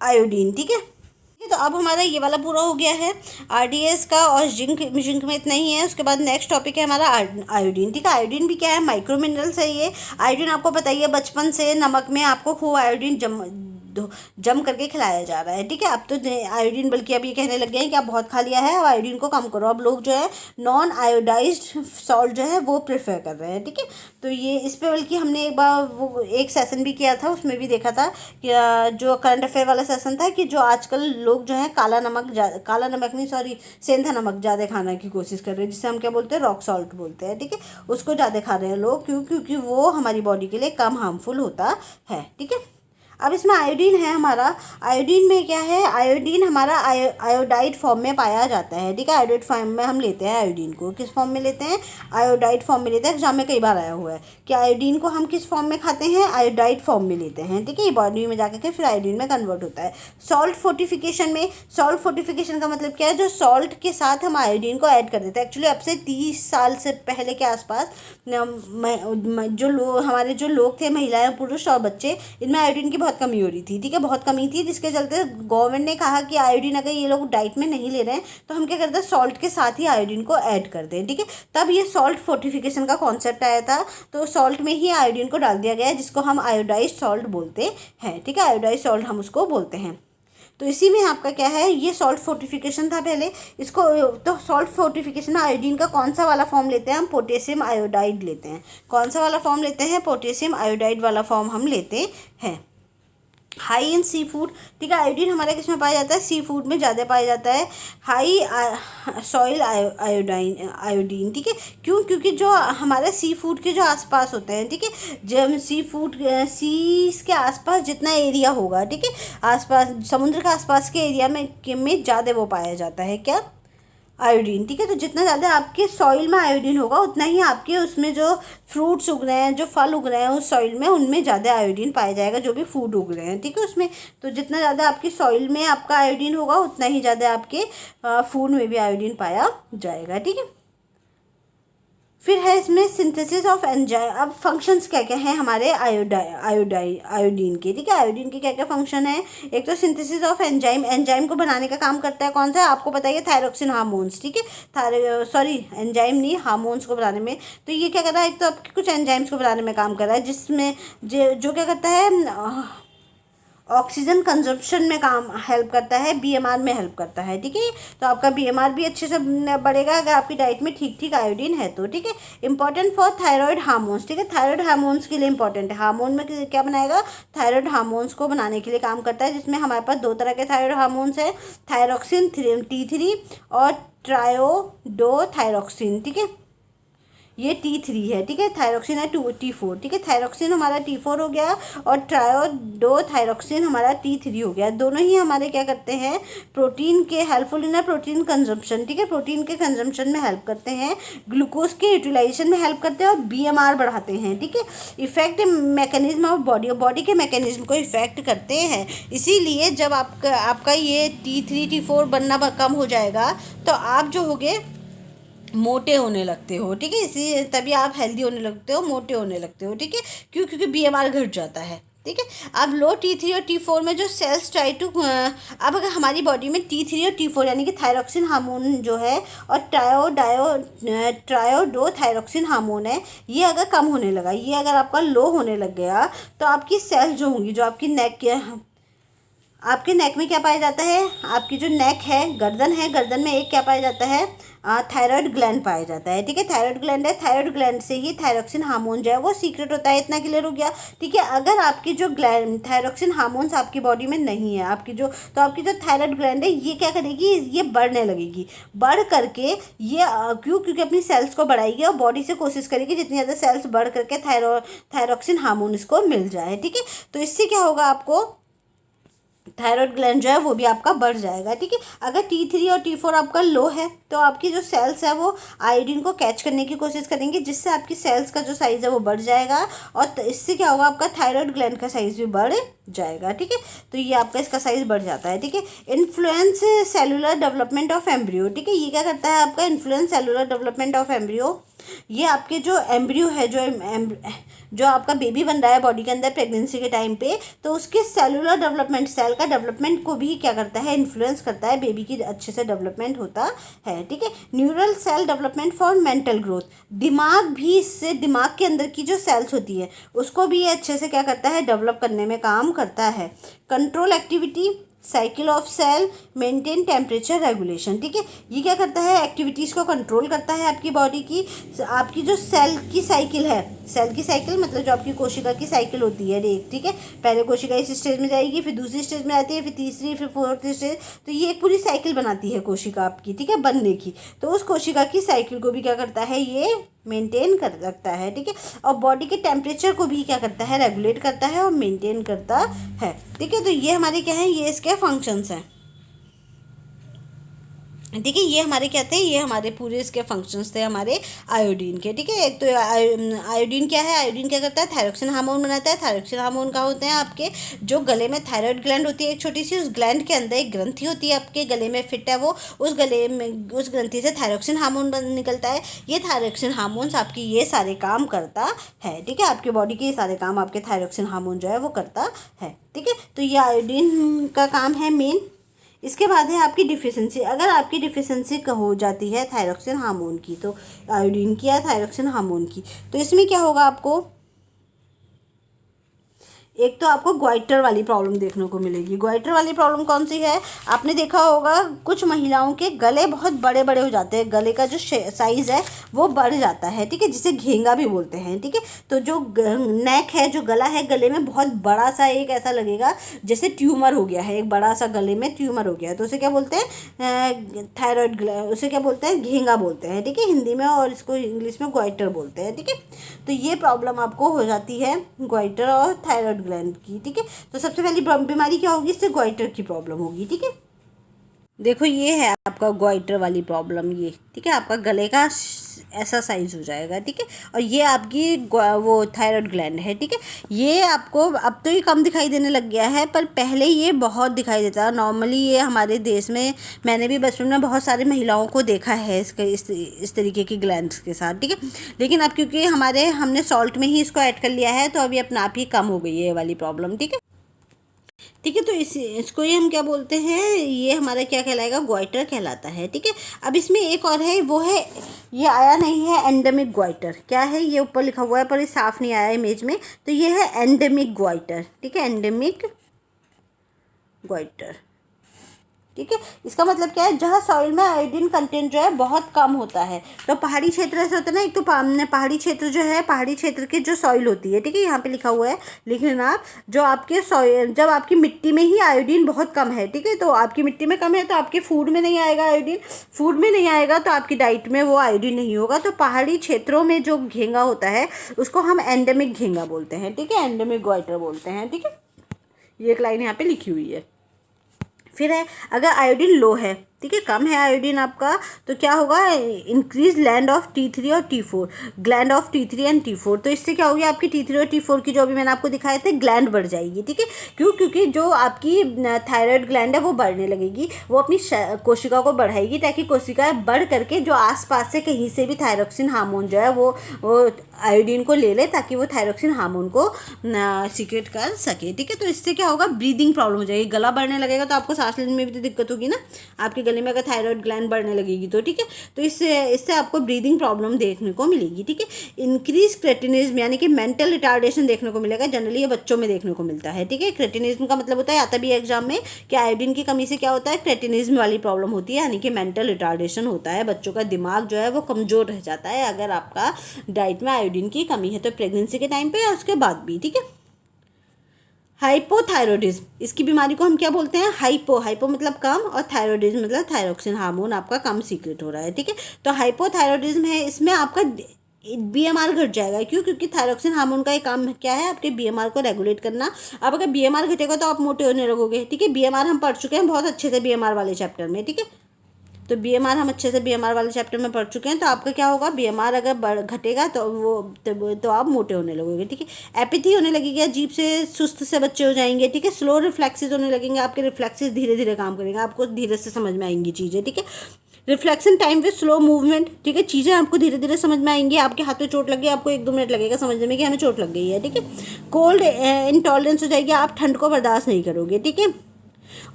आयोडीन, ठीक है। तो अब हमारा ये वाला पूरा हो गया है आरडीएस का, और जिंक में इतना ही है। उसके बाद नेक्स्ट टॉपिक है हमारा आयोडीन, ठीक है। आयोडीन भी क्या है, माइक्रो मिनरल्स है ये। आयोडीन आपको बताइए, बचपन से नमक में आपको खूब आयोडीन जम करके खिलाया जा रहा है, ठीक है। अब तो आयोडीन, बल्कि अब ये कहने लग गए हैं कि आप बहुत खा लिया है, अब आयोडीन को कम करो। अब लोग जो है नॉन आयोडाइज्ड सॉल्ट जो है वो प्रेफर कर रहे हैं, ठीक है। तो ये इस पे बल्कि हमने एक बार वो एक सेशन भी किया था, उसमें भी देखा था कि जो करंट अफेयर वाला सेशन था कि जो आजकल लोग जो है काला नमक नहीं, सॉरी, सेंधा नमक ज़्यादा खाने की कोशिश कर रहे हैं, जिसे हम क्या बोलते हैं, रॉक सॉल्ट बोलते हैं, ठीक है। उसको ज़्यादा खा रहे हैं लोग, क्योंकि वो हमारी बॉडी के लिए कम हार्मफुल होता है, ठीक है। अब इसमें आयोडीन है हमारा, आयोडीन में क्या है, आयोडीन हमारा आयोडाइड फॉर्म में पाया जाता है, ठीक है। आयोडाइड फॉर्म में हम लेते हैं आयोडीन को, किस फॉर्म में लेते हैं, आयोडाइड फॉर्म में लेते हैं। एग्जाम में कई बार आया हुआ है कि आयोडीन को हम किस फॉर्म में खाते हैं, आयोडाइड फॉर्म में लेते हैं, ठीक है। ये बॉडी में जाकर के फिर आयोडीन में कन्वर्ट होता है। सॉल्ट फोर्टिफिकेशन में, सॉल्ट फोर्टिफिकेशन का मतलब क्या है, जो सॉल्ट के साथ हम आयोडीन को ऐड कर देते हैं। एक्चुअली अब से 30 साल से पहले के आसपास हमारे जो लोग थे, महिलाएं, पुरुष और बच्चे, इनमें आयोडीन की बहुत कमी हो रही थी, ठीक है, बहुत कमी थी, जिसके चलते गवर्नमेंट ने कहा कि आयोडीन अगर ये लोग डाइट में नहीं ले रहे हैं तो हम क्या करते हैं, सॉल्ट के साथ ही आयोडीन को ऐड कर दें, ठीक है। तब ये सॉल्ट फोर्टिफिकेशन का कॉन्सेप्ट आया था, तो सॉल्ट में ही आयोडीन को डाल दिया गया है, जिसको हम आयोडाइज्ड सॉल्ट बोलते हैं, ठीक है। आयोडाइज्ड सॉल्ट हम उसको बोलते हैं। तो इसी में आपका क्या है, ये सॉल्ट फोर्टिफिकेशन था पहले इसको। तो सॉल्ट फोर्टिफिकेशन में आयोडीन का कौन सा वाला फॉर्म लेते हैं हम, पोटेशियम आयोडाइड लेते हैं। कौन सा वाला फॉर्म लेते हैं, पोटेशियम आयोडाइड वाला फॉर्म हम लेते हैं। हाई इन सी फूड, ठीक है। आयोडीन हमारे किस में पाया जाता है, सी फूड में ज़्यादा पाया जाता है। हाई सॉइल आयोडीन, ठीक है। क्यों, क्योंकि जो हमारे सी फूड के जो आसपास होते हैं, ठीक है, जब सी फूड सी के आसपास जितना एरिया होगा, ठीक है, आसपास समुद्र के आसपास के एरिया में ज़्यादा वो पाया जाता है, क्या, आयोडीन, ठीक है। तो जितना ज़्यादा आपके सॉइल में आयोडीन होगा उतना ही आपके उसमें जो फ्रूट्स उग रहे हैं, जो फल उग रहे हैं उस सॉइल में, उनमें ज़्यादा आयोडीन पाया जाएगा, जो भी फूड उग रहे हैं, ठीक है, उसमें। तो जितना ज़्यादा आपकी सॉइल में आपका आयोडीन होगा उतना ही ज़्यादा आपके फूड में भी आयोडीन पाया जाएगा, ठीक है। फिर है इसमें सिंथेसिस ऑफ एंजाइम। अब फंक्शंस क्या क्या हैं हमारे आयोडीन के, ठीक है। आयोडीन के क्या क्या फंक्शन है, एक तो सिंथेसिस ऑफ एंजाइम, एंजाइम को बनाने का काम करता है कौन सा, आपको पता है थायरोक्सिन हार्मोन्स, ठीक है। सॉरी, एंजाइम नहीं, हार्मोन्स को बनाने में। तो ये क्या कर रहा है, एक तो आपके कुछ एंजाइम्स को बनाने में काम कर रहा है, जिसमें जो क्या करता है, ऑक्सीजन कंजप्शन में काम हेल्प करता है, बीएमआर में हेल्प करता है, ठीक है। तो आपका बीएमआर भी अच्छे से बढ़ेगा अगर आपकी डाइट में ठीक ठीक आयोडीन है तो, ठीक है। इंपॉर्टेंट फॉर थायराइड हार्मोन्स, ठीक है, थायराइड हार्मोन्स के लिए इंपॉर्टेंट है। हार्मोन में क्या बनाएगा, थायराइड हार्मोन्स को बनाने के लिए काम करता है, जिसमें हमारे पास 2 तरह के थायराइड हार्मोन्स हैं, थायरोक्सिन T3 और ट्रायोडोथायरोक्सिन, ठीक है। ये T3 है, ठीक है, थायरोक्सिन है T4, ठीक है। थायरोक्सिन हमारा T4 हो गया और ट्रायोडोथायरोक्सिन हमारा T3 हो गया। दोनों ही हमारे क्या करते हैं, प्रोटीन के हेल्पफुल इन प्रोटीन कंजम्पशन, ठीक है, प्रोटीन के कंजम्पशन में हेल्प करते हैं, ग्लूकोज के यूटिलाइजेशन में हेल्प करते हैं और बीएमआर बढ़ाते हैं, ठीक है। इफेक्ट मैकेनिज्म ऑफ बॉडी के मैकेनिज्म को इफेक्ट करते हैं। इसीलिए जब आपका ये T3 T4 बनना कम हो जाएगा तो आप जो होगे मोटे होने लगते हो, ठीक है। इसी तभी आप हेल्दी होने लगते हो, मोटे होने लगते हो, ठीक है। क्यों, क्योंकि बीएमआर घट जाता है, ठीक है। अब लो T3 और T4 में जो सेल्स ट्राई टू, अब अगर हमारी बॉडी में T3 और T4 यानी कि थायरोक्सिन हार्मोन जो है और ट्रायोडोथायरोक्सिन हार्मोन है, ये अगर कम होने लगा, ये अगर आपका लो होने लग गया, तो आपकी सेल्स जो होंगी, जो आपके नेक में क्या पाया जाता है, आपकी जो नेक है, गर्दन में एक क्या पाया जाता है, थायराइड ग्लैंड पाया जाता है, ठीक है। थायराइड ग्लैंड है, थायराइड ग्लैंड से ही थायरोक्सिन हार्मोन जो है वो सीक्रेट होता है। इतना क्लियर हो गया, ठीक है। अगर आपकी जो थायरोक्सिन हार्मोन्स आपकी बॉडी में नहीं है, आपकी जो थायराइड ग्लैंड है ये क्या करेगी, ये बढ़ने लगेगी, बढ़ करके ये क्योंकि अपनी सेल्स को बढ़ाएगी और बॉडी से कोशिश करेगी जितनी ज़्यादा सेल्स बढ़ करके थायरोक्सिन हार्मोन इसको मिल जाए, ठीक है। तो इससे क्या होगा, आपको थायराइड ग्लैंड जो है वो भी आपका बढ़ जाएगा, ठीक है। अगर T3 और T4 आपका लो है तो आपकी जो सेल्स है वो आयोडीन को कैच करने की कोशिश करेंगे, जिससे आपकी सेल्स का जो साइज़ है वो बढ़ जाएगा और इससे क्या होगा, आपका थायराइड ग्लैंड का साइज़ भी बढ़ जाएगा, ठीक है। तो ये आपका इसका साइज़ बढ़ जाता है, ठीक है। Influence cellular development of embryo, ठीक है। ये क्या करता है, आपका influence cellular development of embryo, ये आपके जो एम्ब्रियो है, जो आपका बेबी बन रहा है बॉडी के अंदर प्रेगनेंसी के टाइम पे, तो उसके सेलुलर डेवलपमेंट, सेल का डेवलपमेंट को भी क्या करता है, इन्फ्लुएंस करता है, बेबी की अच्छे से डेवलपमेंट होता है, ठीक है। Neural cell development for mental growth, दिमाग भी इससे, दिमाग के अंदर की जो सेल्स होती है उसको भी ये अच्छे से क्या करता है, डेवलप करने में काम करता है। Control activity, cycle of cell, maintain temperature regulation, ठीक है। ये क्या करता है, एक्टिविटीज़ को कंट्रोल करता है आपकी बॉडी की। आपकी जो सेल की साइकिल है, सेल की साइकिल मतलब जो आपकी कोशिका की साइकिल होती है एक, ठीक है। पहले कोशिका इस स्टेज में जाएगी, फिर दूसरी स्टेज में आती है, फिर तीसरी, फिर फोर्थ स्टेज, तो ये एक पूरी साइकिल बनाती है कोशिका आपकी, ठीक है, बनने की। तो उस कोशिका की साइकिल को भी क्या करता है, ये मेंटेन कर रखता है, ठीक है। और बॉडी के टेम्परेचर को भी क्या करता है, रेगुलेट करता है और मेंटेन करता है, ठीक है। तो ये हमारे क्या है, ये इसके फंक्शंस हैं, ठीक है। ये हमारे क्या थे, ये हमारे पूरे इसके फंक्शंस थे हमारे आयोडीन के, ठीक है। एक तो आयोडीन क्या है, आयोडीन क्या करता है, थायरोक्सिन हार्मोन बनाता है। थायरोक्सिन हार्मोन का होते हैं आपके जो गले में थायराइड ग्लैंड होती है एक छोटी सी, उस ग्लैंड के अंदर एक ग्रंथि होती है आपके गले में फिट है वो, उस गले में उस ग्रंथि से थायरोक्सिन हार्मोन निकलता है। ये थायरोक्सिन हार्मोन्स आपकी ये सारे काम करता है, ठीक है। आपके बॉडी के ये सारे काम आपके थायरोक्सिन हार्मोन जो है वो करता है, ठीक है। तो ये आयोडीन का काम है मेन। इसके बाद है आपकी डिफिशेंसी। अगर आपकी डिफिशेंसी हो जाती है थायरोक्सिन हार्मोन की, तो आयोडीन की या थायरोक्सिन हार्मोन की, तो इसमें क्या होगा आपको, एक तो आपको ग्वाइटर वाली प्रॉब्लम देखने को मिलेगी। ग्वाइटर वाली प्रॉब्लम कौन सी है, आपने देखा होगा कुछ महिलाओं के गले बहुत बड़े बड़े हो जाते हैं, गले का जो साइज़ है वो बढ़ जाता है, ठीक है, जिसे घेंगा भी बोलते हैं, ठीक है। तो जो नेक है, जो गला है, गले में बहुत बड़ा सा एक ऐसा लगेगा जैसे ट्यूमर हो गया है, एक बड़ा सा गले में ट्यूमर हो गया है, तो उसे क्या बोलते हैं, थायराइड, उसे क्या बोलते हैं, घेंगा बोलते हैं, ठीक है, हिंदी में, और इसको इंग्लिश में ग्वाइटर बोलते हैं, ठीक है। तो ये प्रॉब्लम आपको हो जाती है ग्वाइटर और थायराइड ग्लैंड की, ठीक है। तो सबसे पहली बीमारी क्या होगी, इससे ग्वाइटर की प्रॉब्लम होगी, ठीक है। देखो ये है आपका ग्वाइटर वाली प्रॉब्लम, ये ठीक है, आपका गले का ऐसा साइज हो जाएगा, ठीक है। और ये आपकी वो थायराइड ग्लैंड है, ठीक है। ये आपको अब तो ये कम दिखाई देने लग गया है, पर पहले ये बहुत दिखाई देता है। नॉर्मली ये हमारे देश में, मैंने भी बचपन में बहुत सारी महिलाओं को देखा है इस तरीके की ग्लैंड्स के साथ, ठीक है। लेकिन अब क्योंकि हमने सॉल्ट में ही इसको ऐड कर लिया है, तो अभी अपने आप ही कम हो गई है ये वाली प्रॉब्लम, ठीक है, ठीक है। तो इसको ही हम क्या बोलते हैं, ये हमारा क्या कहलाएगा, ग्वाइटर कहलाता है, ठीक है। अब इसमें एक और है, वो है, ये आया नहीं है, एंडेमिक ग्वाइटर। क्या है, ये ऊपर लिखा हुआ है पर ये साफ नहीं आया इमेज में, तो ये है एंडेमिक ग्वाइटर, ठीक है, एंडेमिक ग्वाइटर, ठीक है। इसका मतलब क्या है, जहाँ सॉइल में आयोडीन कंटेंट जो है बहुत कम होता है। तो पहाड़ी क्षेत्र ऐसे होता है ना, एक तो पहाड़ी क्षेत्र जो है, पहाड़ी क्षेत्र की जो सॉइल होती है, ठीक है, यहाँ पे लिखा हुआ है, लिख लेना आप, जो आपके सॉइल, जब आपकी मिट्टी में ही आयोडीन बहुत कम है, ठीक है, तो आपकी मिट्टी में कम है तो आपके फूड में नहीं आएगा आयोडीन, फूड में नहीं आएगा तो आपकी डाइट में वो आयोडीन नहीं होगा। तो पहाड़ी क्षेत्रों में जो घेंगा होता है उसको हम एंडेमिक घेंगा बोलते हैं, ठीक है, एंडेमिक ग्वाइटर बोलते हैं, ठीक है। ये एक लाइन यहाँ पे लिखी हुई है। फिर है, अगर आयोडीन लो है, ठीक है, कम है आयोडीन आपका, तो क्या होगा, इंक्रीज ग्लैंड ऑफ T3 और T4, gland of T3 and T4। तो इससे क्या होगी, आपकी T3 और T4 की जो अभी मैंने आपको दिखाए थे ग्लैंड बढ़ जाएगी, ठीक है। क्यों, क्योंकि जो आपकी थायराइड ग्लैंड है वो बढ़ने लगेगी, वो अपनी कोशिका को बढ़ाएगी, ताकि कोशिकाएं बढ़ करके जो आसपास से कहीं से भी थायरोक्सिन हार्मोन जो है वो आयोडीन को ले ले, ताकि वो थायरोक्सिन हार्मोन को सीक्रेट कर सके, ठीक है। तो इससे क्या होगा, ब्रीदिंग प्रॉब्लम हो जाएगी, गला बढ़ने लगेगा तो आपको सांस लेने में भी तो दिक्कत होगी ना, आपके गले में अगर थायराइड ग्लैंड बढ़ने लगेगी तो, ठीक है। तो इससे आपको ब्रीदिंग प्रॉब्लम देखने को मिलेगी, ठीक है। इंक्रीज क्रेटिनिज्म यानी कि मेंटल रिटार्डेशन देखने को मिलेगा, जनरली ये बच्चों में देखने को मिलता है, ठीक है। क्रेटिनिज्म का मतलब होता है, आता भी एग्जाम में, कि आयोडीन की कमी से क्या होता है, क्रेटिनिज्म वाली प्रॉब्लम होती है, यानी कि मेंटल रिटार्डेशन होता है, बच्चों का दिमाग जो है वो कमज़ोर रह जाता है अगर आपका डाइट में आयोडीन की कमी है, तो प्रेगनेंसी के टाइम पे या उसके बाद भी, ठीक है। हाइपोथायरॉयडिज्म, इसकी बीमारी को हम क्या बोलते हैं, हाइपो मतलब कम, और थायरॉयडिज्म मतलब थायरोक्सिन हार्मोन आपका कम सीक्रेट हो रहा है, ठीक है। तो हाइपोथायरॉयडिज्म है, इसमें आपका BMR घट जाएगा। क्यों, क्योंकि थायरोक्सिन हार्मोन का एक काम क्या है, आपके BMR को रेगुलेट करना। अब अगर BMR घटेगा तो आप मोटे होने लगोगे, ठीक है। BMR हम पढ़ चुके हैं बहुत अच्छे से BMR वाले चैप्टर में, ठीक है। तो BMR हम अच्छे से BMR वाले चैप्टर में पढ़ चुके हैं। तो आपका क्या होगा, BMR अगर घटेगा तो तो आप मोटे होने लगोगे, ठीक है। एपिथी होने लगेगी, अजीब से सुस्त से बच्चे हो जाएंगे, ठीक है। स्लो रिफ्लेक्सेस होने लगेंगे, आपके रिफ्लेक्सेस धीरे धीरे काम करेंगे, आपको धीरे से समझ में आएंगी चीज़ें, ठीक है। Reflection time with slow movement, ठीक है, चीज़ें आपको धीरे धीरे समझ में आएंगी। आपके हाथ में चोट लगी, आपको 1-2 मिनट लगेगा समझने में कि हमें चोट लग गई है, ठीक है। कोल्ड इंटॉलरेंस हो जाएगी, आप ठंड को बर्दाश्त नहीं करोगे, ठीक है।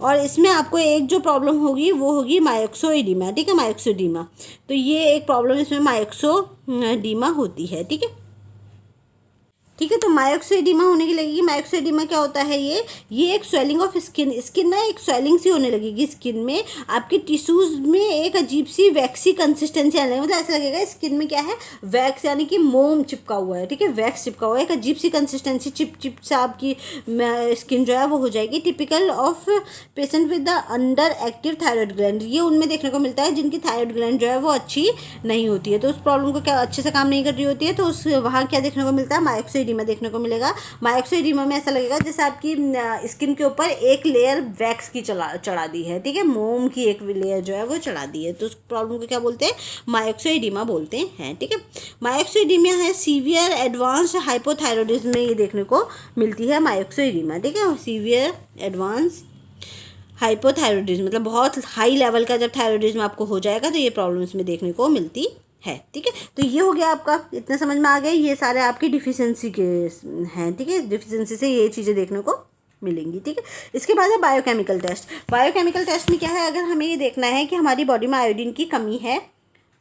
और इसमें आपको एक जो प्रॉब्लम होगी वो होगी मायोक्सोइडीमा, ठीक है, मायोक्सोडीमा। तो ये एक प्रॉब्लम इसमें मायोक्सोडीमा होती है, ठीक है। ठीक है। तो मायोक्सोएडिमा होने की लगेगी। मायोक्सोएडिमा क्या होता है, ये एक स्वेलिंग ऑफ स्किन ना एक स्वेलिंग सी होने लगेगी स्किन में, आपके टिश्यूज में एक अजीब सी वैक्सी कंसिस्टेंसी आने लगेगी, मतलब ऐसा लगेगा स्किन में क्या है, वैक्स यानी कि मोम चिपका हुआ है। ठीक है, वैक्स चिपका हुआ है, एक अजीब सी कंसिस्टेंसी, चिप चिप सा आपकी स्किन जो है वो हो जाएगी। Typical of patient with the under active thyroid gland, ये उनमें देखने को मिलता है जिनकी थायराइड ग्लैंड जो है वो अच्छी नहीं होती है, तो उस प्रॉब्लम को क्या अच्छे से काम नहीं कर रही होती है, तो उस वहाँ क्या देखने को मिलता है, मायोक्सोएडिमा देखने को मिलेगा। मायोक्सोएडिमा में ऐसा लगेगा जैसे आपकी स्किन के ऊपर एक लेयर वैक्स की चढ़ा दी है। ठीक है, मोम की एक लेयर जो है वो चढ़ा दी है, तो उस प्रॉब्लम को क्या बोलते हैं, मायोक्सोएडिमा बोलते हैं। ठीक है, मायोक्सोएडिमा है सीवियर एडवांस्ड हाइपोथायरॉयडिज्म में ये देखने को मिलती है मायोक्सोएडिमा। ठीक है, सीवियर एडवांस हाइपोथायरॉयडिज्म मतलब बहुत हाई लेवल का जब थायरॉयडिज्म आपको हो जाएगा तो ये प्रॉब्लम इसमें देखने को मिलती है। ठीक है, तो ये हो गया आपका, इतना समझ में आ गया, ये सारे आपकी डिफिशियंसी के हैं। ठीक है, डिफिशियंसी से ये चीज़ें देखने को मिलेंगी। ठीक है, इसके बाद है बायोकेमिकल टेस्ट। बायोकेमिकल टेस्ट में क्या है, अगर हमें ये देखना है कि हमारी बॉडी में आयोडीन की कमी है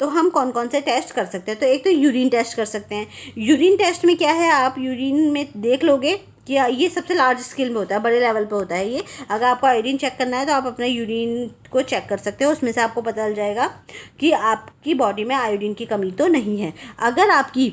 तो हम कौन कौन से टेस्ट कर सकते हैं। तो एक तो यूरिन टेस्ट कर सकते हैं। यूरिन टेस्ट में क्या है, आप यूरिन में देख लोगे कि ये सबसे लार्ज स्केल में होता है, बड़े लेवल पे होता है ये। अगर आपको आयोडीन चेक करना है तो आप अपना यूरिन को चेक कर सकते हो, उसमें से आपको पता चल जाएगा कि आपकी बॉडी में आयोडीन की कमी तो नहीं है। अगर आपकी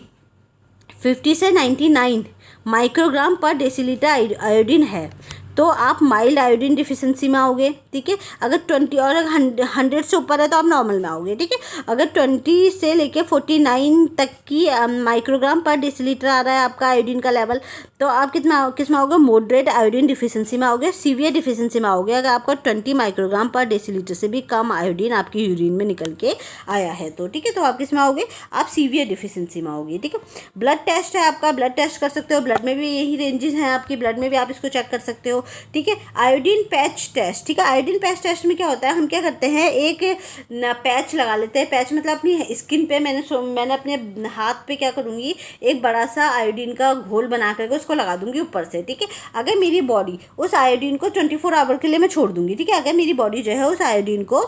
50 से 99 माइक्रोग्राम पर डेसीलीटर आयोडीन है तो आप माइल्ड आयोडीन डिफिशिएंसी में आओगे। ठीक है, अगर 20 और 100 से ऊपर है तो आप नॉर्मल में आओगे। ठीक है, अगर 20 से लेके 49 तक की माइक्रोग्राम पर डेसीलीटर आ रहा है आपका आयोडीन का लेवल, तो आप किस में आओगे, मॉडरेट आयोडीन डिफिशिएंसी में आओगे, सीवियर डिफिशिएंसी में आओगे अगर आपका 20 माइक्रोग्राम पर डेसीलीटर से भी कम आयोडीन आपकी यूरिन में निकल के आया है तो। ठीक है, तो आप किस में आओगे, आप सीवियर डिफिशिएंसी में आओगे। ठीक है, ब्लड टेस्ट है आपका, ब्लड टेस्ट कर सकते हो, ब्लड में भी यही रेंजेस हैं आपकी, ब्लड में भी आप इसको चेक कर सकते हो। ठीक है, आयोडीन पैच टेस्ट। ठीक है, आयोडीन पैच टेस्ट में क्या होता है, हम क्या करते हैं, एक पैच लगा लेते हैं। पैच मतलब अपनी स्किन पे मैंने अपने हाथ पे क्या करूँगी, एक बड़ा सा आयोडीन का घोल बना करके उसको लगा दूंगी ऊपर से। ठीक है, अगर मेरी बॉडी उस आयोडीन को 24 आवर के लिए मैं छोड़ दूंगी। ठीक है, अगर मेरी बॉडी जो है उस आयोडीन को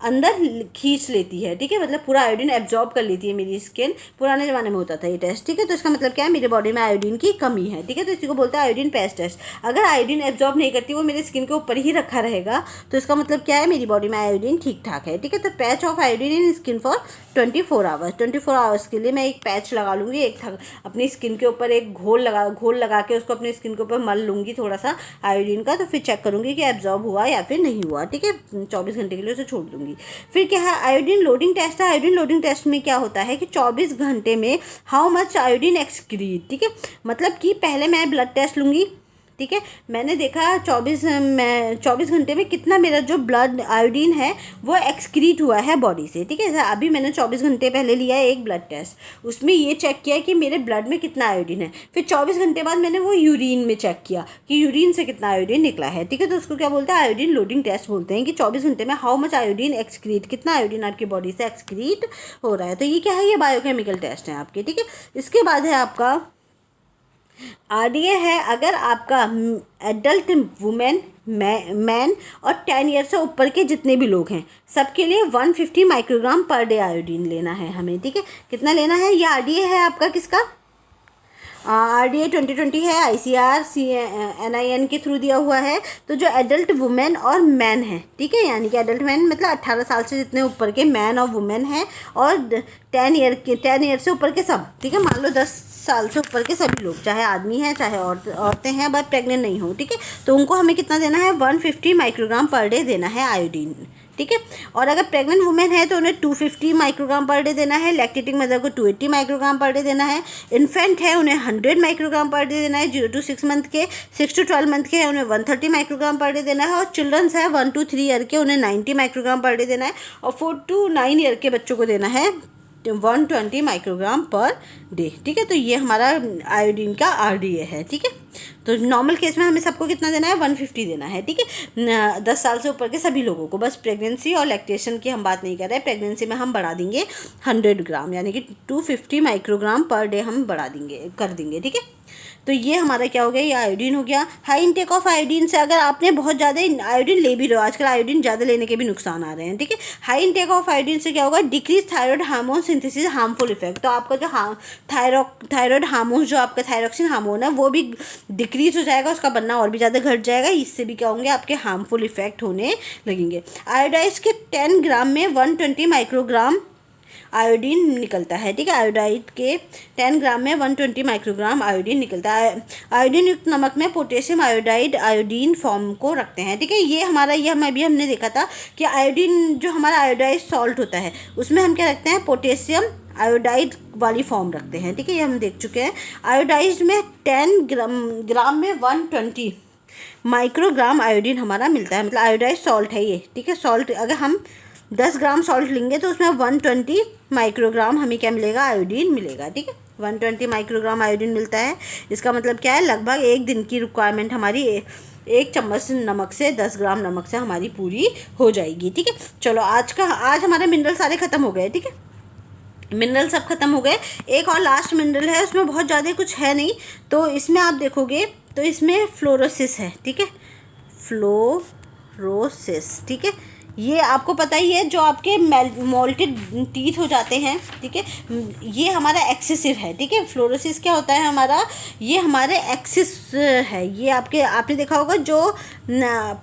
अंदर खींच लेती है, ठीक है, मतलब पूरा आयोडीन एब्जॉर्ब कर लेती है मेरी स्किन। पुराने ज़माने में होता था ये टेस्ट। ठीक है, तो इसका मतलब क्या है, मेरी बॉडी में आयोडीन की कमी है। ठीक है, तो इसी को बोलते हैं आयोडीन पैच टेस्ट। अगर आयोडीन एब्जॉर्ब नहीं करती, वो मेरी स्किन के ऊपर ही रखा रहेगा, तो इसका मतलब क्या है, मेरी बॉडी में आयोडीन ठीक ठाक है। ठीक है, तो patch of iodine in skin for 24 hours. 24 hours के लिए मैं एक पैच लगा लूँगी, अपनी स्किन के ऊपर एक घोल लगा के उसको अपनी स्किन के ऊपर मल लूँगी थोड़ा सा आयोडीन का, तो फिर चेक करूँगी कि एब्जॉर्ब हुआ या फिर नहीं हुआ। ठीक है, 24 घंटे के लिए उसे छोड़ दूँगी। फिर क्या है, आयोडीन लोडिंग टेस्ट है। आयोडीन लोडिंग टेस्ट में क्या होता है कि 24 घंटे में हाउ मच आयोडीन एक्सक्रीट। ठीक है, मतलब कि पहले मैं ब्लड टेस्ट लूँगी। ठीक है, मैंने देखा 24 घंटे में कितना मेरा जो ब्लड आयोडीन है वो एक्सक्रीट हुआ है बॉडी से। ठीक है, अभी मैंने 24 घंटे पहले लिया है एक ब्लड टेस्ट, उसमें ये चेक किया कि मेरे ब्लड में कितना आयोडीन है। फिर 24 घंटे बाद मैंने वो यूरिन में चेक किया कि यूरिन से कितना आयोडीन निकला है। ठीक है, तो उसको क्या बोलते हैं, आयोडीन लोडिंग टेस्ट बोलते हैं कि 24 घंटे में हाउ मच आयोडीन एक्सक्रीट, कितना आयोडीन आपकी बॉडी से एक्सक्रीट हो रहा है। तो ये क्या है, ये बायोकेमिकल टेस्ट है आपके। ठीक है, इसके बाद है आपका आरडीए है। अगर आपका एडल्ट वुमेन मैन और 10 ईयर से ऊपर के जितने भी लोग हैं सबके लिए 150 माइक्रोग्राम पर डे आयोडीन लेना है हमें। ठीक है, कितना लेना है, ये आरडीए है आपका किसका, आरडीए 2020 है, ICAR NIN के थ्रू दिया हुआ है। तो जो एडल्ट वुमेन और मैन है, ठीक है, यानी कि एडल्ट मैन मतलब 18 साल से जितने ऊपर के मैन और वुमेन हैं, और 10 ईयर से ऊपर के सब। ठीक है, मान लो 10 साल से ऊपर के सभी लोग, चाहे आदमी हैं चाहे औरतें हैं, बट प्रेग्नेंट नहीं हो। ठीक है, तो उनको हमें कितना देना है, 150 माइक्रोग्राम पर डे देना है आयोडीन। ठीक है, और अगर प्रेग्नेंट वुमेन है तो उन्हें 250 माइक्रोग्राम पर डे देना है। लैक्टेटिंग मदर को 280 माइक्रोग्राम पर डे देना है। इन्फेंट है उन्हें 100 माइक्रोग्राम पर डे देना है। 0 to 6 मंथ के, 6 to 12 मंथ के हैं उन्हें 130 माइक्रोग्राम पर डे देना है। और चिल्ड्रंस है 1 to 3 ईयर के, उन्हें 90 माइक्रोग्राम पर डे देना है। और 4 to 9 ईयर के बच्चों को देना है 120 माइक्रोग्राम पर डे। ठीक है, तो ये हमारा आयोडीन का आरडीए है। ठीक है, तो नॉर्मल केस में हमें सबको कितना देना है, 150 देना है। ठीक है, 10 साल से ऊपर के सभी लोगों को। बस प्रेगनेंसी और लैक्टेशन की हम बात नहीं कर रहे। प्रेगनेंसी में हम बढ़ा देंगे 100 ग्राम, यानी कि 250 माइक्रोग्राम पर डे हम बढ़ा देंगे कर देंगे। ठीक है, तो ये हमारा क्या हो गया, ये आयोडीन हो गया। हाई इनटेक ऑफ आयोडीन से अगर आपने बहुत ज़्यादा आयोडीन ले भी रहे हो, आजकल आयोडीन ज़्यादा लेने के भी नुकसान आ रहे हैं, ठीक है। हाई इनटेक ऑफ आयोडीन से क्या होगा, decrease thyroid hormone synthesis harmful effect. तो आपका जो थायराइड हार्मोन, जो आपका थायरोक्सिन हार्मोन है, वो भी डिक्रीज हो जाएगा, उसका बनना और भी ज़्यादा घट जाएगा। इससे भी क्या होंगे, आपके हार्मफुल इफेक्ट होने लगेंगे। आयोडाइज के 10 ग्राम में 120 माइक्रोग्राम आयोडीन निकलता है, ठीक है। आयोडाइड के 10 ग्राम में 120 माइक्रोग्राम आयोडीन निकलता है। आयोडीन युक्त नमक में पोटेशियम आयोडाइड आयोडीन फॉर्म को रखते हैं, ठीक है। ये हमारा, ये हम अभी हमने देखा था कि आयोडीन जो हमारा आयोडाइड सॉल्ट होता है, उसमें हम क्या रखते हैं, पोटेशियम आयोडाइड वाली फॉर्म रखते हैं, ठीक है। ये हम देख चुके हैं। आयोडाइड में 10 ग्राम में 120 माइक्रोग्राम आयोडीन हमारा मिलता है, मतलब आयोडाइड सॉल्ट है ये, ठीक है। सॉल्ट अगर हम 10 ग्राम सॉल्ट लेंगे तो उसमें 120 माइक्रोग्राम हमें क्या मिलेगा, आयोडीन मिलेगा, ठीक है। 120 माइक्रोग्राम आयोडीन मिलता है। इसका मतलब क्या है, लगभग एक दिन की रिक्वायरमेंट हमारी एक चम्मच नमक से, 10 ग्राम नमक से हमारी पूरी हो जाएगी, ठीक है। चलो आज हमारे मिनरल सारे ख़त्म हो गए, ठीक है। मिनरल सब खत्म हो गए। एक और लास्ट मिनरल है, उसमें बहुत ज़्यादा कुछ है नहीं, तो इसमें आप देखोगे तो इसमें फ्लोरोसिस है, ठीक है। फ्लोरोसिस, ठीक है। ये आपको पता ही है, जो आपके मोल्टेड टीथ हो जाते हैं, ठीक है, ये हमारा एक्सेसिव है, ठीक है। फ्लोरोसिस क्या होता है हमारा, ये हमारे एक्सेस है। ये आपने देखा होगा, जो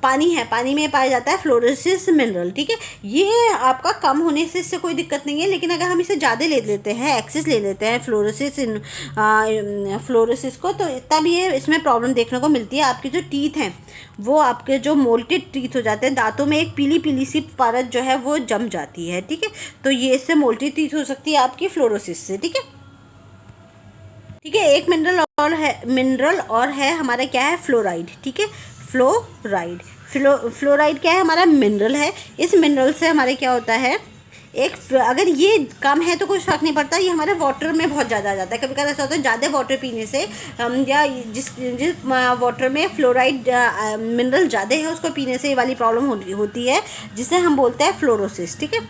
पानी है, पानी में पाया जाता है फ्लोरोसिस मिनरल, ठीक है। ये आपका कम होने से इससे कोई दिक्कत नहीं है, लेकिन अगर हम इसे ज़्यादा ले लेते हैं, एक्सेस ले लेते हैं फ्लोरोसिस को, तो तब ये इसमें प्रॉब्लम देखने को मिलती है। आपके जो टीथ हैं, वो आपके जो मोल्टेड टीथ हो जाते हैं, दांतों में एक पीली पीली सी परत जो है वो जम जाती है, ठीक है। तो ये इससे मोल्टेड टीथ हो सकती है आपकी फ्लोरोसिस से, ठीक है। ठीक है, एक मिनरल और है हमारा, क्या है, फ्लोराइड, ठीक है। फ्लोराइड क्या है, हमारा मिनरल है। इस मिनरल से हमारे क्या होता है, अगर ये कम है तो कुछ फर्क नहीं पड़ता, ये हमारे वाटर में बहुत ज़्यादा आ जाता है। कभी कभी ऐसा होता है, ज़्यादा वाटर पीने से या जिस वाटर में फ्लोराइड मिनरल ज़्यादा है, उसको पीने से ये वाली प्रॉब्लम होती है, जिसे हम बोलते हैं फ्लोरोसिस, ठीक है।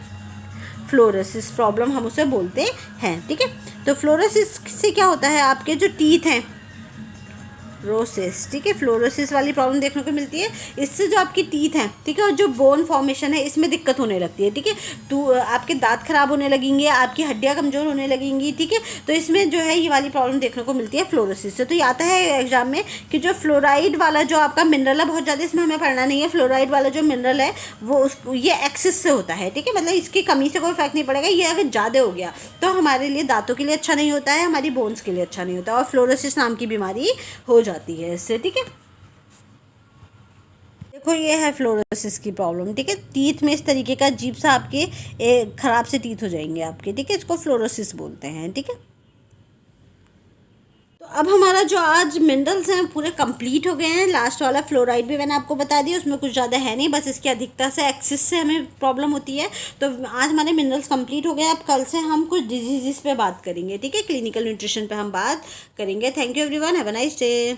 फ्लोरोसिस प्रॉब्लम हम उसे बोलते हैं, ठीक है। तो फ्लोरोसिस से क्या होता है, आपके जो टीथ हैं, रोसिस, ठीक है, फ्लोरोसिस वाली प्रॉब्लम देखने को मिलती है। इससे जो आपकी टीथ हैं, ठीक है, और जो बोन फॉर्मेशन है, इसमें दिक्कत होने लगती है, ठीक है। तो आपके दांत खराब होने लगेंगे, आपकी हड्डियां कमज़ोर होने लगेंगी, ठीक है। तो इसमें जो है ये वाली प्रॉब्लम देखने को मिलती है फ्लोरोसिस से। तो ये आता है एग्जाम में कि जो फ्लोराइड वाला जो आपका मिनरल है, बहुत ज़्यादा इसमें हमें पढ़ना नहीं है। फ्लोराइड वाला जो मिनरल है वो ये एक्सेस से होता है, ठीक है, मतलब इसकी कमी से कोई फर्क नहीं पड़ेगा। ये अगर ज़्यादा हो गया तो हमारे लिए दांतों के लिए अच्छा नहीं होता है, हमारी बोन्स के लिए अच्छा नहीं होता, और फ्लोरोसिस नाम की बीमारी हो जाती है इससे, ठीक है। देखो, ये है फ्लोरोसिस की प्रॉब्लम, ठीक है। टीथ में इस तरीके का अजीब सा आपके खराब से टीथ हो जाएंगे आपके, ठीक है। इसको फ्लोरोसिस बोलते हैं, ठीक है। तो अब हमारा जो आज मिनरल्स हैं पूरे कंप्लीट हो गए हैं। लास्ट वाला फ्लोराइड भी मैंने आपको बता दिया, उसमें कुछ ज़्यादा है नहीं, बस इसकी अधिकता से, एक्सेस से हमें प्रॉब्लम होती है। तो आज हमारे मिनरल्स कंप्लीट हो गए। अब कल से हम कुछ डिजीज़ पे बात करेंगे, ठीक है, क्लिनिकल न्यूट्रिशन पे हम बात करेंगे। Thank you everyone, have a nice day.